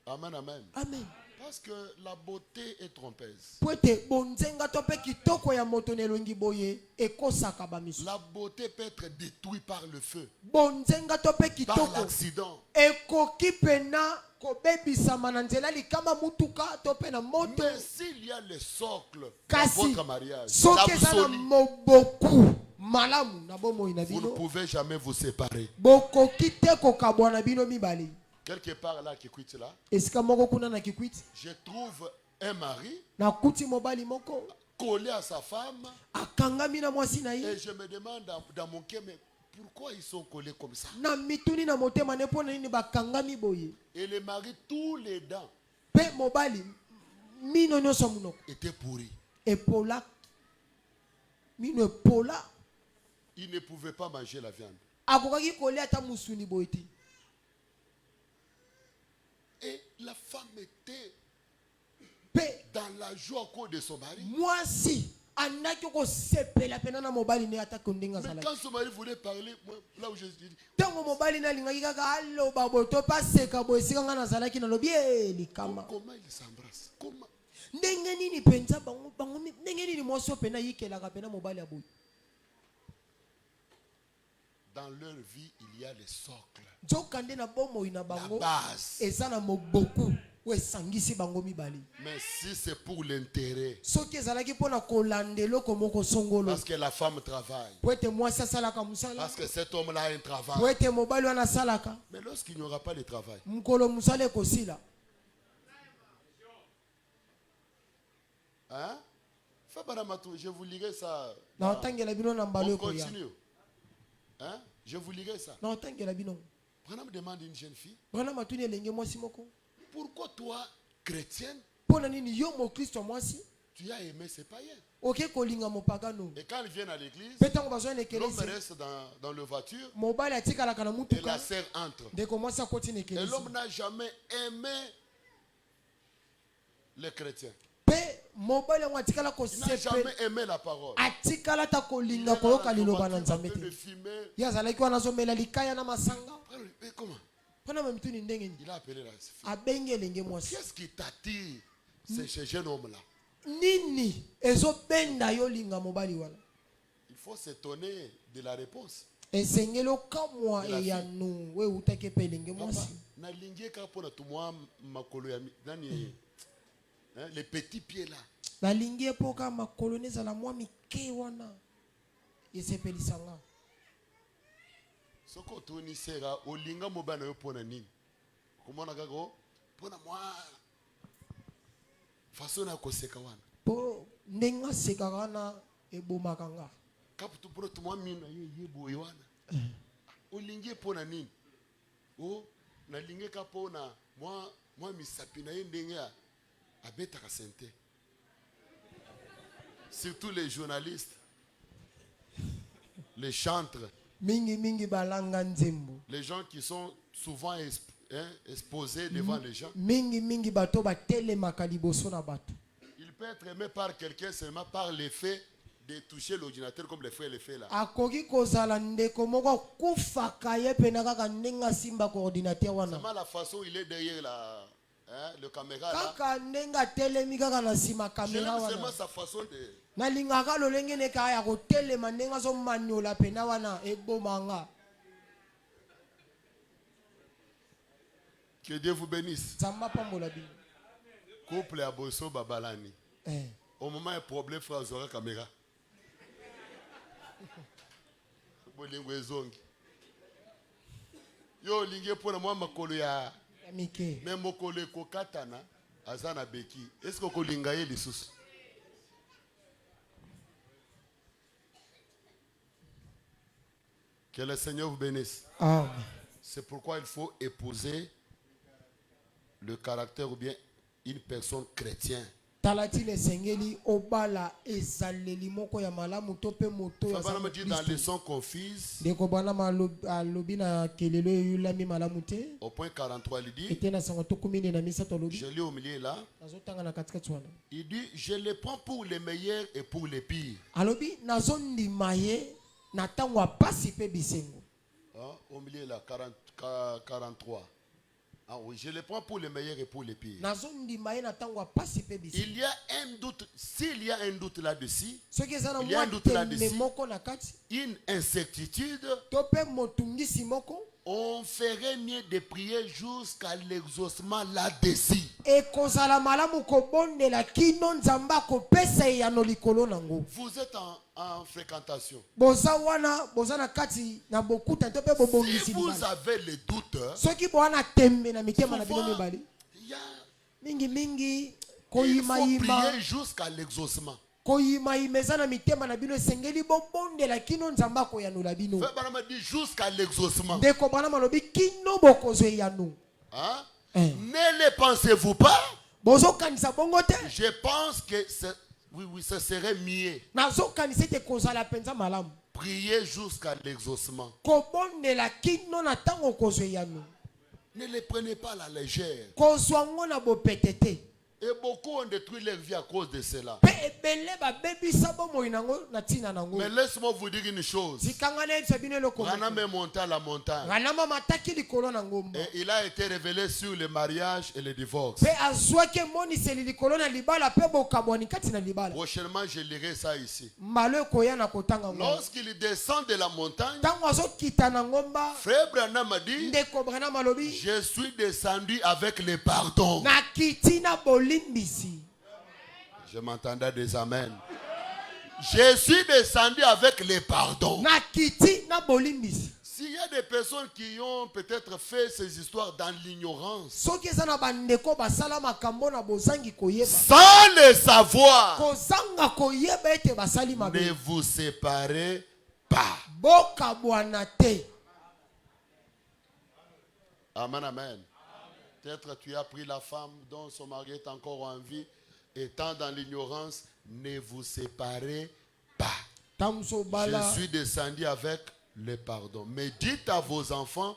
[SPEAKER 1] Amen, amen.
[SPEAKER 2] Amen.
[SPEAKER 1] Parce que la beauté est trompeuse.
[SPEAKER 2] po ete bonzenga to mpe kitoko ya moto na elongi boye ekosaka bamiso.
[SPEAKER 1] La beauté peut être détruite par le feu,
[SPEAKER 2] bonzenga to mpe
[SPEAKER 1] par
[SPEAKER 2] kitoko
[SPEAKER 1] l'accident.
[SPEAKER 2] ekoki pena kobebisama na nzela likama mutuka to mpe na moto.
[SPEAKER 1] Mais s'il y a le socle de
[SPEAKER 2] kasi
[SPEAKER 1] votre mariage,
[SPEAKER 2] soki eza na
[SPEAKER 1] l'absolu,
[SPEAKER 2] moboku malamu na bomoi na
[SPEAKER 1] vous ne
[SPEAKER 2] bino
[SPEAKER 1] pouvez jamais vous séparer.
[SPEAKER 2] bokoki te kokabwa na bino mibale.
[SPEAKER 1] Quelque part là, qui quitte là,
[SPEAKER 2] esika moko kuna na kikwiti
[SPEAKER 1] je trouve un mari
[SPEAKER 2] nakuti mobali moko
[SPEAKER 1] collé à sa femme
[SPEAKER 2] akangami na mwasi na
[SPEAKER 1] et
[SPEAKER 2] ye
[SPEAKER 1] je me demande dans mon cœur, mais pourquoi ils sont collés comme ça?
[SPEAKER 2] na mituni na motema ne mpo na nini bakangami boye.
[SPEAKER 1] Et le mari, tous les dents
[SPEAKER 2] mpe mobali mino nyonso monoko
[SPEAKER 1] étaient pourris.
[SPEAKER 2] epola mino epola
[SPEAKER 1] Il ne pouvait pas manger la viande.
[SPEAKER 2] akokaki kolia ata musuni boye te.
[SPEAKER 1] Et la femme était
[SPEAKER 2] mpe
[SPEAKER 1] dans la joie au cause de son mari.
[SPEAKER 2] mwasi andaki kosepela pena na mobali ne ata ndenge
[SPEAKER 1] Mais
[SPEAKER 2] azalaki.
[SPEAKER 1] quand son mari voulait parler, moi, là où je dis,
[SPEAKER 2] ntango mobali ne alingaki kaka aloba boye to mpe aseka boye esika nga nazalaki nalobi likama
[SPEAKER 1] comment il s'embrasse? Comment?
[SPEAKER 2] ndenge nini mpenza bango ndenge nini mwasi oyo pena yikelaka pena mobali ya boye.
[SPEAKER 1] Dans leur vie, il y a les socles,
[SPEAKER 2] nzoka nde na bomoi na
[SPEAKER 1] la
[SPEAKER 2] bango
[SPEAKER 1] base.
[SPEAKER 2] eza na moboku oyo esangisi bango mibale.
[SPEAKER 1] Mais si c'est pour l'intérêt,
[SPEAKER 2] soki ezalaki mpona kolanda eloko moko songolo
[SPEAKER 1] parce que la femme travaille,
[SPEAKER 2] po ete mwasi asalaka mosala
[SPEAKER 1] parce que cet homme-là a un
[SPEAKER 2] po
[SPEAKER 1] travail.
[SPEAKER 2] ete mobali wana asalaka
[SPEAKER 1] Mais lorsqu'il n'y aura pas de travail,
[SPEAKER 2] mokolo mosala ekosila
[SPEAKER 1] hein? Fabaramatou, je vous lirai ça.
[SPEAKER 2] na otangela bino na mbala
[SPEAKER 1] On
[SPEAKER 2] ekoya
[SPEAKER 1] continue. Hein? Je vous lirai ça.
[SPEAKER 2] na otangela bino
[SPEAKER 1] Prenons me demande une jeune fille,
[SPEAKER 2] wana matuni elenge mwasi moko
[SPEAKER 1] pourquoi toi, chrétienne,
[SPEAKER 2] mpona nini yo mokristo mwasi
[SPEAKER 1] tu as aimé ces païens?
[SPEAKER 2] oke kolinga mopagano
[SPEAKER 1] Et quand ils viennent à l'église,
[SPEAKER 2] mpe ntango bazwa na
[SPEAKER 1] l'homme
[SPEAKER 2] ekelesi
[SPEAKER 1] reste dans la voiture
[SPEAKER 2] mobali atikalaka na
[SPEAKER 1] et la
[SPEAKER 2] mutuka
[SPEAKER 1] sœur entre.
[SPEAKER 2] ndeko mwasi akoti na
[SPEAKER 1] Et
[SPEAKER 2] ekelesi
[SPEAKER 1] l'homme n'a jamais aimé les chrétiens.
[SPEAKER 2] mpe mobali yango atikala
[SPEAKER 1] Il n'a
[SPEAKER 2] kosepela
[SPEAKER 1] jamais aimé la parole.
[SPEAKER 2] atikala ata
[SPEAKER 1] Il est
[SPEAKER 2] kolinga
[SPEAKER 1] dans
[SPEAKER 2] koyoka
[SPEAKER 1] la
[SPEAKER 2] liloba na
[SPEAKER 1] voiture en
[SPEAKER 2] nzambe
[SPEAKER 1] train de
[SPEAKER 2] te.
[SPEAKER 1] fumer.
[SPEAKER 2] ye azalaki wana azomela likaya na masanga
[SPEAKER 1] Mais comment?
[SPEAKER 2] mpona mamituni ndenge nini
[SPEAKER 1] Il a appelé la fille.
[SPEAKER 2] abengi elenge mwasi
[SPEAKER 1] Qu'est-ce qui t'attire, ce jeune homme-là?
[SPEAKER 2] nini ezobenda yo linga mobali wana.
[SPEAKER 1] Il faut s'étonner de la réponse.
[SPEAKER 2] esengeli okamwa
[SPEAKER 1] De la
[SPEAKER 2] eyanu oyo eutaki mpe elenge
[SPEAKER 1] Papa,
[SPEAKER 2] mwasi
[SPEAKER 1] nalingi kaka mpona tumwa makolo ya nani, hein, les petits pieds là.
[SPEAKER 2] nalingi epoka makolo ne ezala mwa mike wana esepelisanga.
[SPEAKER 1] Soko otunisera olinga mobana yo mpona nini? Komona kaka mpona mwa façon ya koseka wana.
[SPEAKER 2] mpo ndenge asekaka wana ebomaka nga.
[SPEAKER 1] Kaputu mpona tumwa mina ye yeboye wana. Olingi mpona nini? Nalingi kaka mpona mwa misapi na ye ndenge abetaka sente. Surtout les journalistes, les chantres,
[SPEAKER 2] mingi balanga nzembo
[SPEAKER 1] les gens qui sont souvent exposés devant les gens.
[SPEAKER 2] mingi bato batelemaka liboso na bato.
[SPEAKER 1] Il peut être aimé par quelqu'un seulement par l'effet de toucher l'ordinateur comme les frères le fait là.
[SPEAKER 2] akoki kozala ndeko moko akufaka ye pena kaka ndenge asimba koordinateur wana
[SPEAKER 1] Seulement la façon il est derrière le caméra là.
[SPEAKER 2] kaka ndenge atelemi kaka na nsima kamera
[SPEAKER 1] J'aime seulement
[SPEAKER 2] wana
[SPEAKER 1] sa façon de...
[SPEAKER 2] nalingaka lolenge ne kaka ya kotelema ndenge azomaniola pena wana ebomanga.
[SPEAKER 1] Que Dieu vous bénisse.
[SPEAKER 2] nzambe apambola bino.
[SPEAKER 1] Couple à Bosso Babalani.
[SPEAKER 2] Eh.
[SPEAKER 1] Au moment un problème, frère, vous aurez caméra. Bolingo ezongi. Yo linge pona mwa makolo ya
[SPEAKER 2] ya mike
[SPEAKER 1] même mokolo ekokatana azana beki. Est-ce que kolinga ye lisusu? Que le Seigneur vous bénisse.
[SPEAKER 2] amen.
[SPEAKER 1] C'est pourquoi il faut épouser le caractère ou bien une personne chrétienne.
[SPEAKER 2] talatine esengeli obala ezaleli moko ya malamu to pe moto ya
[SPEAKER 1] Fabana me dit dans leçon confise,
[SPEAKER 2] ndeko bana alobi na kelelo eyulami malamu te
[SPEAKER 1] au point 43, il dit,
[SPEAKER 2] ete na sango tokumine na misato alobi
[SPEAKER 1] je lis au milieu là,
[SPEAKER 2] nazotanga na katikati wana
[SPEAKER 1] il dit, je les prends pour les meilleurs et pour les pires.
[SPEAKER 2] alobi nazondima ye na ntango ya pasi mpe bisengo.
[SPEAKER 1] Hein, au milieu là, 43. Ah oui, je les prends pour les meilleurs et pour les pires.
[SPEAKER 2] nazondima ye na ntango ya pasi mpe bisengo.
[SPEAKER 1] Il y a un doute, s'il y a un doute là-dessus,
[SPEAKER 2] soki eza na
[SPEAKER 1] il y a un
[SPEAKER 2] mwa
[SPEAKER 1] doute
[SPEAKER 2] tembe
[SPEAKER 1] là-dessus,
[SPEAKER 2] moko na kati
[SPEAKER 1] une incertitude,
[SPEAKER 2] to mpe motungisi moko
[SPEAKER 1] on ferait mieux de prier jusqu'à l'exaucement là-dessus.
[SPEAKER 2] ekozala malamu kobondela kino nzambe akopesa eyano likolo nango.
[SPEAKER 1] Vous êtes en fréquentation.
[SPEAKER 2] boza wana boza na kati na bokuta to mpe
[SPEAKER 1] Si
[SPEAKER 2] bobongisi
[SPEAKER 1] vous
[SPEAKER 2] libala.
[SPEAKER 1] avez le doute,
[SPEAKER 2] soki bowana tembe na mitema na bino
[SPEAKER 1] souvent,
[SPEAKER 2] mibali
[SPEAKER 1] il y a-
[SPEAKER 2] mingi
[SPEAKER 1] il faut
[SPEAKER 2] koyimayima
[SPEAKER 1] prier jusqu'à l'exaucement.
[SPEAKER 2] koyimayima eza na mitema na bino esengeli bobondela kino nzambe akoyanula bino.
[SPEAKER 1] Frère Branham dit jusqu'à l'exaucement.
[SPEAKER 2] ndeko bana malobi kino bokozwa eyano.
[SPEAKER 1] Hein?
[SPEAKER 2] Eh.
[SPEAKER 1] Ne le pensez-vous pas?
[SPEAKER 2] bozokanisa bongo te.
[SPEAKER 1] Je pense que oui, ce serait mieux.
[SPEAKER 2] nazokanisa ete kozala mpenza malamu
[SPEAKER 1] Prier jusqu'à l'exaucement.
[SPEAKER 2] kobondela kino na ntango kozwa eyano.
[SPEAKER 1] Ne les prenez pas à la légère.
[SPEAKER 2] kozwa ngo na bopete te.
[SPEAKER 1] Et beaucoup ont détruit leur vie à cause de cela.
[SPEAKER 2] mpe ebele babebisa bomoi nango na ntina nango.
[SPEAKER 1] Mais laisse-moi vous dire une chose.
[SPEAKER 2] zikanga nayebisa bino eloko
[SPEAKER 1] Branham est monté à la montagne.
[SPEAKER 2] nganama mataki likolo na ngomba
[SPEAKER 1] Et il a été révélé sur le mariage et le divorce.
[SPEAKER 2] mpe azwaki emoniseli likolo na libala mpe bokabwani kati na libala.
[SPEAKER 1] Prochainement, je lirai ça ici.
[SPEAKER 2] mbala ekoya na kotanga ngo
[SPEAKER 1] Lorsqu'il descend de la montagne,
[SPEAKER 2] ntango azokita na ngomba
[SPEAKER 1] Frère Branham a dit,
[SPEAKER 2] ndeko Branham alobi
[SPEAKER 1] je suis descendu avec le pardon.
[SPEAKER 2] nakiti na bolimbisi.
[SPEAKER 1] Je m'entendais des amen. Je suis descendu avec le pardon.
[SPEAKER 2] nakiti na bolimbisi.
[SPEAKER 1] S'il y a des personnes qui ont peut-être fait ces histoires dans l'ignorance,
[SPEAKER 2] soki eza na bandeko basala makambo na bozangi koyeba
[SPEAKER 1] sans le savoir,
[SPEAKER 2] kozanga koyeba ete basali
[SPEAKER 1] ne
[SPEAKER 2] mabe
[SPEAKER 1] vous séparez pas.
[SPEAKER 2] bokabwana te.
[SPEAKER 1] Amen, amen. Peut-être tu as pris la femme dont son mari est encore en vie. Étant dans l'ignorance, ne vous séparez pas.
[SPEAKER 2] tamuso
[SPEAKER 1] Je
[SPEAKER 2] bala
[SPEAKER 1] suis descendu avec le pardon. Mais dites à vos enfants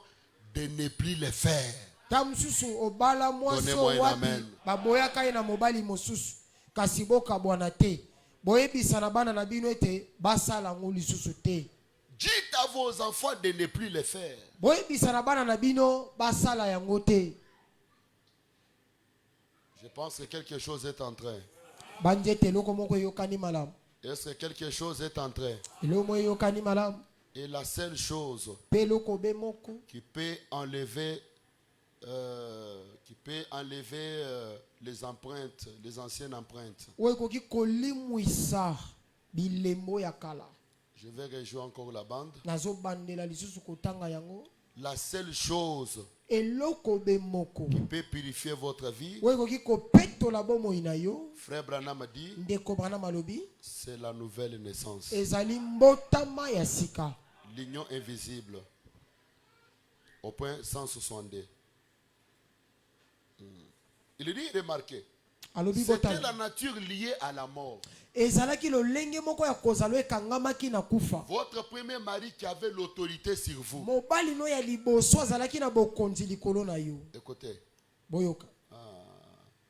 [SPEAKER 1] de ne plus le faire.
[SPEAKER 2] tamususu obala mwasi
[SPEAKER 1] Donnez-moi un
[SPEAKER 2] wapi
[SPEAKER 1] amen.
[SPEAKER 2] baboyaka ye na mobali mosusu kasi bokabwana te. boyebisa na bana na bino ete basala ngo lisusu te.
[SPEAKER 1] Dites à vos enfants de ne plus le faire.
[SPEAKER 2] boyebisa na bana na bino basala yango te.
[SPEAKER 1] Je pense que quelque chose est en train.
[SPEAKER 2] banzete eloko moko eyokani malamu.
[SPEAKER 1] Est-ce que quelque chose est en train?
[SPEAKER 2] eloko moko eyokani malamu
[SPEAKER 1] Et la seule chose
[SPEAKER 2] mpe eloko be moko
[SPEAKER 1] qui peut enlever, les empreintes, les anciennes empreintes.
[SPEAKER 2] oyo ekoki kolimwisa bilembo ya kala.
[SPEAKER 1] Je vais rejouer encore la bande.
[SPEAKER 2] nazobandela lisusu kotanga yango.
[SPEAKER 1] La seule chose
[SPEAKER 2] eloko be moko
[SPEAKER 1] qui peut purifier votre vie,
[SPEAKER 2] oyo ekoki kopetola bomoi na yo
[SPEAKER 1] Frère Branham a dit,
[SPEAKER 2] ndeko Branham alobi
[SPEAKER 1] c'est la nouvelle naissance.
[SPEAKER 2] ezali mbotama ya sika.
[SPEAKER 1] L'union invisible. Au point 162. Il dit, remarquez,
[SPEAKER 2] alobi
[SPEAKER 1] c'était
[SPEAKER 2] botama
[SPEAKER 1] la nature liée à la mort.
[SPEAKER 2] ezalaki lolenge moko ya kozala oyo ekangamaki na kufa.
[SPEAKER 1] Votre premier mari qui avait l'autorité sur vous.
[SPEAKER 2] mobali no ya liboso azalaki na bokonzi likolo na yo.
[SPEAKER 1] Écoutez,
[SPEAKER 2] boyoka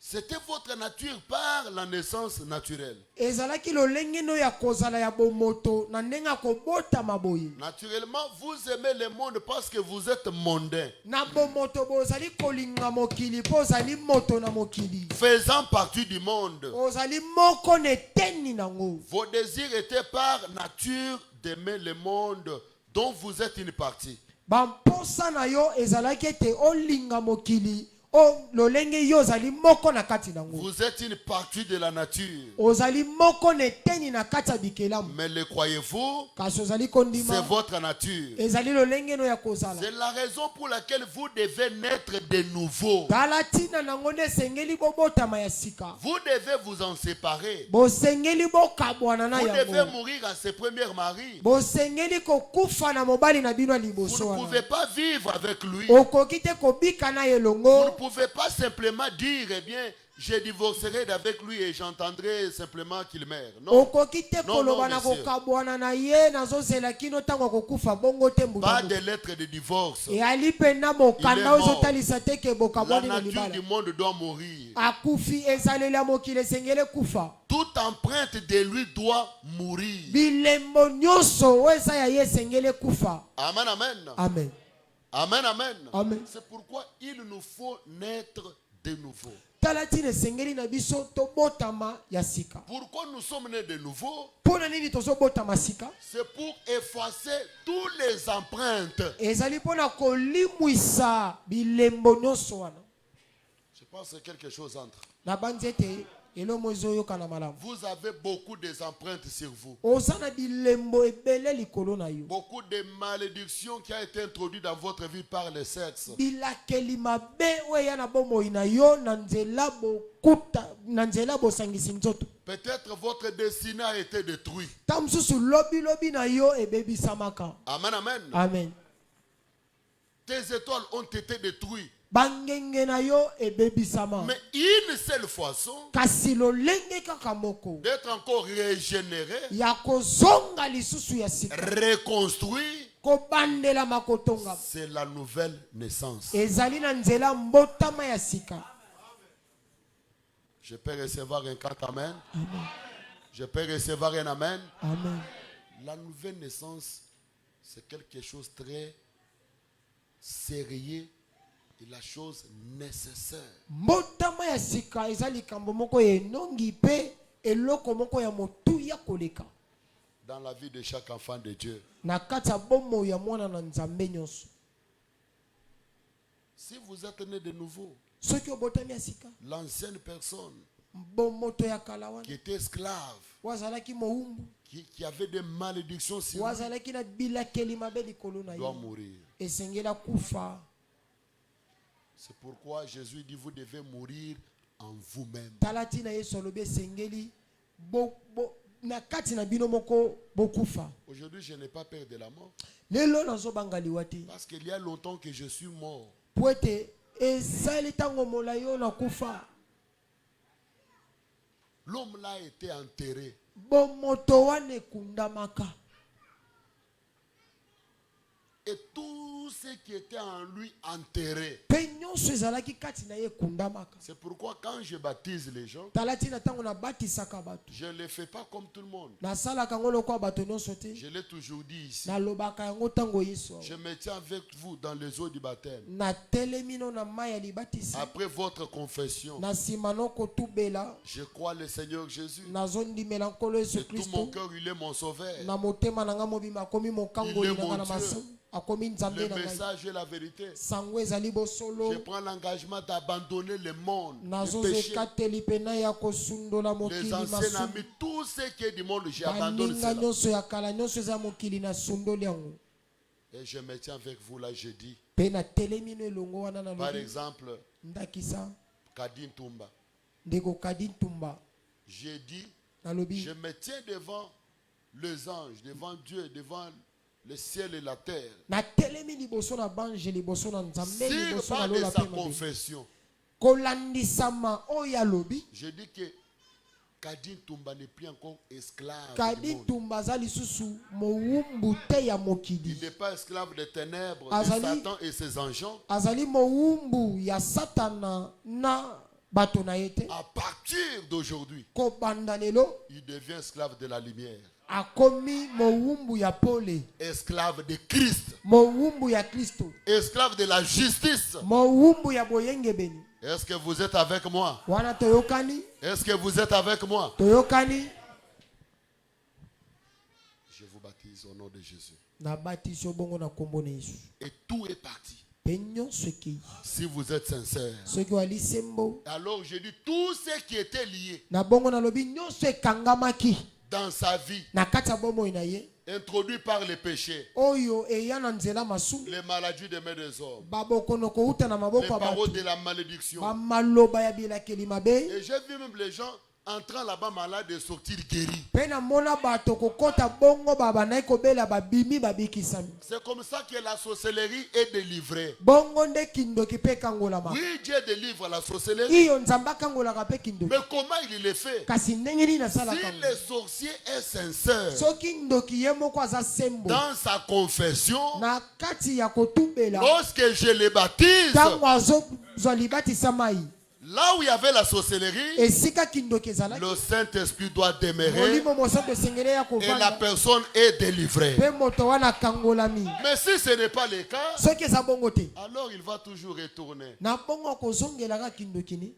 [SPEAKER 1] c'était votre nature par la naissance naturelle.
[SPEAKER 2] ezalaki lolenge no ya kozala ya bomoto na ndenge ya kobotama boye.
[SPEAKER 1] Naturellement, vous aimez le monde parce que vous êtes mondain.
[SPEAKER 2] na bomoto bozali kolinga mokili mpo ozali moto na mokili.
[SPEAKER 1] Faisant partie du monde.
[SPEAKER 2] ozali moko na eteni nango.
[SPEAKER 1] Vos désirs étaient par nature d'aimer le monde dont vous êtes une partie.
[SPEAKER 2] bamposa na yo ezalaki ete olinga mokili o lolenge yo ozali moko na kati nango.
[SPEAKER 1] Vous êtes une partie de la nature.
[SPEAKER 2] ozali moko na eteni na kati ya bikelamu.
[SPEAKER 1] Mais le croyez-vous,
[SPEAKER 2] kasi ozali
[SPEAKER 1] c'est
[SPEAKER 2] kondima
[SPEAKER 1] votre nature.
[SPEAKER 2] ezali lolenge no ya kozala.
[SPEAKER 1] C'est la raison pour laquelle vous devez naître de nouveau.
[SPEAKER 2] tala ntina nango nde esengeli bobotama ya sika.
[SPEAKER 1] Vous devez vous en séparer.
[SPEAKER 2] bosengeli bokabwana na
[SPEAKER 1] Vous devez
[SPEAKER 2] yango.
[SPEAKER 1] mourir à ses premiers maris.
[SPEAKER 2] bosengeli kokufa na mobali na bino ya
[SPEAKER 1] Vous
[SPEAKER 2] liboso
[SPEAKER 1] ne
[SPEAKER 2] wana.
[SPEAKER 1] pouvez pas vivre avec lui.
[SPEAKER 2] okoki te kobika na
[SPEAKER 1] Vous
[SPEAKER 2] elongo.
[SPEAKER 1] ne pouvez pas simplement dire, eh bien, je divorcerai d'avec lui et j'entendrai simplement qu'il meurt. Non.
[SPEAKER 2] okoki te
[SPEAKER 1] Non,
[SPEAKER 2] koloba
[SPEAKER 1] non,
[SPEAKER 2] na
[SPEAKER 1] monsieur.
[SPEAKER 2] kokabwana na ye nazozela kino ntango akokufa bongo te
[SPEAKER 1] Pas
[SPEAKER 2] mbula
[SPEAKER 1] de lettres de divorce.
[SPEAKER 2] eyali mpenza
[SPEAKER 1] Il est
[SPEAKER 2] mokanda oyo
[SPEAKER 1] mort.
[SPEAKER 2] ezotalisa te ke
[SPEAKER 1] La
[SPEAKER 2] bokabwani na
[SPEAKER 1] nature
[SPEAKER 2] libala
[SPEAKER 1] du monde doit mourir.
[SPEAKER 2] akufi ezaleli ya mokili esengeli kufa
[SPEAKER 1] Toute empreinte de lui doit mourir.
[SPEAKER 2] bilembo nyonso oyo eza ya ye esengeli kufa.
[SPEAKER 1] Amen, amen.
[SPEAKER 2] Amen.
[SPEAKER 1] Amen, amen.
[SPEAKER 2] Amen.
[SPEAKER 1] C'est pourquoi il nous faut naître de nouveau.
[SPEAKER 2] tala ntina esengeli na biso tobotama ya sika.
[SPEAKER 1] Pourquoi nous sommes nés de nouveau?
[SPEAKER 2] mpo na nini tozobotama sika?
[SPEAKER 1] C'est pour effacer toutes les empreintes.
[SPEAKER 2] ezali mpo na kolimwisa bilembo nyonso wana.
[SPEAKER 1] Je pense que quelque chose entre.
[SPEAKER 2] na banzi ete elomo ezoyokana malamu.
[SPEAKER 1] Vous avez beaucoup d'empreintes sur vous.
[SPEAKER 2] oza na bilembo ebele likolo na yo.
[SPEAKER 1] Beaucoup de malédictions qui ont été introduites dans votre vie par le sexe.
[SPEAKER 2] bilakeli mabe oyo eya na bomoi na yo na nzela bokuta na nzela bosangisi nzoto.
[SPEAKER 1] Peut-être votre destinée a été détruite.
[SPEAKER 2] ta mosusu lobilobi na yo ebebisamaka.
[SPEAKER 1] Amen, amen.
[SPEAKER 2] Amen.
[SPEAKER 1] Tes étoiles ont été détruites.
[SPEAKER 2] bangenge na yo ebebisama.
[SPEAKER 1] Mais une seule façon
[SPEAKER 2] kasi lolenge kaka moko
[SPEAKER 1] d'être encore régénéré,
[SPEAKER 2] ya kozonga lisusu ya sika
[SPEAKER 1] reconstruit,
[SPEAKER 2] kobandela makotonga
[SPEAKER 1] c'est la nouvelle naissance.
[SPEAKER 2] ezali na nzela mbotama ya sika.
[SPEAKER 1] Je peux recevoir un cant amen.
[SPEAKER 2] Amen.
[SPEAKER 1] Je peux recevoir un amen.
[SPEAKER 2] Amen.
[SPEAKER 1] La nouvelle naissance, c'est quelque chose de très sérieux et la chose nécessaire.
[SPEAKER 2] mbotama ya sika eza likambo moko ya enongi mpe eloko moko ya motuya koleka
[SPEAKER 1] Dans la vie de chaque enfant de Dieu.
[SPEAKER 2] na kati ya bomoi ya mwana na nzambe nyonso.
[SPEAKER 1] Si vous êtes né de nouveau,
[SPEAKER 2] soki obotami ya sika
[SPEAKER 1] l'ancienne personne
[SPEAKER 2] moto ya kala wana
[SPEAKER 1] qui était esclave,
[SPEAKER 2] wazalaki mowumbu
[SPEAKER 1] qui avait des malédictions sur lui,
[SPEAKER 2] wazalaki na bilakeli mabe likolo na
[SPEAKER 1] doit
[SPEAKER 2] ye
[SPEAKER 1] mourir.
[SPEAKER 2] esengela kufa.
[SPEAKER 1] C'est pourquoi Jésus dit vous devez mourir en vous-même.
[SPEAKER 2] tala ntina yesu alobi esengeli na kati na bino moko bokufa.
[SPEAKER 1] Aujourd'hui, je n'ai pas peur de la mort.
[SPEAKER 2] lelo nazobanga liwa te
[SPEAKER 1] Parce qu'il y a longtemps que je suis mort.
[SPEAKER 2] po ete ezali ntango molai oyo nakufa.
[SPEAKER 1] L'homme là a été enterré.
[SPEAKER 2] bomoto wana ekundamaka
[SPEAKER 1] Et tout ce qui était en lui enterré.
[SPEAKER 2] mpe nyonso ezalaki kati na ye ekundamaka.
[SPEAKER 1] C'est pourquoi quand je baptise les gens,
[SPEAKER 2] tala ntina ntango nabatisaka bato
[SPEAKER 1] je ne le fais pas comme tout le monde.
[SPEAKER 2] nasalaka yango lokola bato nyonso te.
[SPEAKER 1] Je l'ai toujours dit ici.
[SPEAKER 2] nalobaka yango ntango yesu
[SPEAKER 1] Je me tiens avec vous dans les eaux du baptême.
[SPEAKER 2] natelemi no na mai ya libatisi.
[SPEAKER 1] Après votre confession,
[SPEAKER 2] na nsima no kotubela
[SPEAKER 1] je crois le Seigneur Jésus.
[SPEAKER 2] nazondimela nkolo yesu
[SPEAKER 1] De tout mon
[SPEAKER 2] kristo
[SPEAKER 1] cœur, il est mon sauveur.
[SPEAKER 2] na motema na nga mobima akomi mokangoli
[SPEAKER 1] Il est
[SPEAKER 2] na nga
[SPEAKER 1] mon
[SPEAKER 2] na
[SPEAKER 1] Dieu.
[SPEAKER 2] masumu akomi nzambe
[SPEAKER 1] Le
[SPEAKER 2] na ngai.
[SPEAKER 1] message est la vérité.
[SPEAKER 2] sango ezali bosolo.
[SPEAKER 1] Je prends l'engagement d'abandonner le monde, le péché,
[SPEAKER 2] nazozekateli pena ya kosundola
[SPEAKER 1] les
[SPEAKER 2] mokili
[SPEAKER 1] anciens
[SPEAKER 2] masumu.
[SPEAKER 1] amis, tout ce qui est du monde, j'abandonne
[SPEAKER 2] baninga
[SPEAKER 1] cela.
[SPEAKER 2] nyonso ya kala nyonso eza mokili na sundoli yango.
[SPEAKER 1] Et je me tiens avec vous là, je dis.
[SPEAKER 2] mpe natelemi no elongo wana na
[SPEAKER 1] Par
[SPEAKER 2] lobi
[SPEAKER 1] exemple,
[SPEAKER 2] ndakisa
[SPEAKER 1] Kadin Toumba.
[SPEAKER 2] ndeko kadi ntumba
[SPEAKER 1] J'ai dit,
[SPEAKER 2] nalobi
[SPEAKER 1] je me tiens devant les anges, devant Dieu, devant le ciel et la terre.
[SPEAKER 2] natelemi liboso na bange liboso na nzambe
[SPEAKER 1] Sur
[SPEAKER 2] liboso na
[SPEAKER 1] base de
[SPEAKER 2] lola
[SPEAKER 1] sa
[SPEAKER 2] mpe mabe.
[SPEAKER 1] confession,
[SPEAKER 2] kolandisama oyo alobi
[SPEAKER 1] je dis que Kadin Toumba n'est plus encore esclave du
[SPEAKER 2] kadi
[SPEAKER 1] monde.
[SPEAKER 2] ntumba aza lisusu mowumbu te ya
[SPEAKER 1] Il
[SPEAKER 2] mokili.
[SPEAKER 1] n'est pas esclave des ténèbres, de
[SPEAKER 2] Azali-
[SPEAKER 1] Satan et ses agents.
[SPEAKER 2] azali mowumbu ya satana na bato na ye te.
[SPEAKER 1] À partir d'aujourd'hui,
[SPEAKER 2] kobanda lelo
[SPEAKER 1] il devient esclave de la lumière,
[SPEAKER 2] akomi mowumbu ya pole,
[SPEAKER 1] esclave de Christ,
[SPEAKER 2] mowumbu ya kristo,
[SPEAKER 1] esclave de la justice.
[SPEAKER 2] mowumbu ya boyengebeni.
[SPEAKER 1] Est-ce que vous êtes avec moi?
[SPEAKER 2] wana toyokani
[SPEAKER 1] Est-ce que vous êtes avec moi?
[SPEAKER 2] toyokani.
[SPEAKER 1] Je vous baptise au nom de Jésus.
[SPEAKER 2] nabatisi obongo na kombo na yesu
[SPEAKER 1] Et tout est parti.
[SPEAKER 2] mpe nyonso ekei.
[SPEAKER 1] Si vous êtes sincère.
[SPEAKER 2] soki wali sembo
[SPEAKER 1] Alors je dis tout ce qui était lié
[SPEAKER 2] na bongo nalobi nyonso ekangamaki
[SPEAKER 1] dans sa vie,
[SPEAKER 2] na kati ya bomoi na ye
[SPEAKER 1] introduit par les péchés,
[SPEAKER 2] oyo eya na nzela masumu,
[SPEAKER 1] les maladies des mains des hommes,
[SPEAKER 2] babokono kouta na
[SPEAKER 1] les
[SPEAKER 2] maboko ya bato,
[SPEAKER 1] paroles de la malédiction.
[SPEAKER 2] bamaloba ya bilakeli mabe.
[SPEAKER 1] Et j'ai vu même les gens entrant là-bas malade et sortir guéri.
[SPEAKER 2] Pe namona bato kokota bongo babandaki kobela babimi babikisami.
[SPEAKER 1] C'est comme ça que la sorcellerie est délivrée.
[SPEAKER 2] Bongo nde kindoki pe kangolama.
[SPEAKER 1] Oui, Dieu délivre la sorcellerie.
[SPEAKER 2] Iyo nzamba kangolaka pe kindoki.
[SPEAKER 1] Mais comment il le fait?
[SPEAKER 2] Kasi ndenge nini nasala
[SPEAKER 1] Si
[SPEAKER 2] kango.
[SPEAKER 1] le sorcier est sincère
[SPEAKER 2] Soki ndoki ye moko aza sembo.
[SPEAKER 1] dans sa confession,
[SPEAKER 2] Na kati ya kotumbela.
[SPEAKER 1] lorsque je le baptise,
[SPEAKER 2] Tango azozwa libatisa mai.
[SPEAKER 1] là où il y avait la sorcellerie,
[SPEAKER 2] Esika kindoki ezalaki.
[SPEAKER 1] le Saint-Esprit doit demeurer
[SPEAKER 2] Molimo mosantu esengeli ya
[SPEAKER 1] et la
[SPEAKER 2] kovanda.
[SPEAKER 1] personne est délivrée.
[SPEAKER 2] Pe moto wana kangolami.
[SPEAKER 1] Mais si ce n'est pas le cas,
[SPEAKER 2] Soki eza bongo te.
[SPEAKER 1] alors il va toujours retourner.
[SPEAKER 2] Na bongo kozongelaka kindoki ni.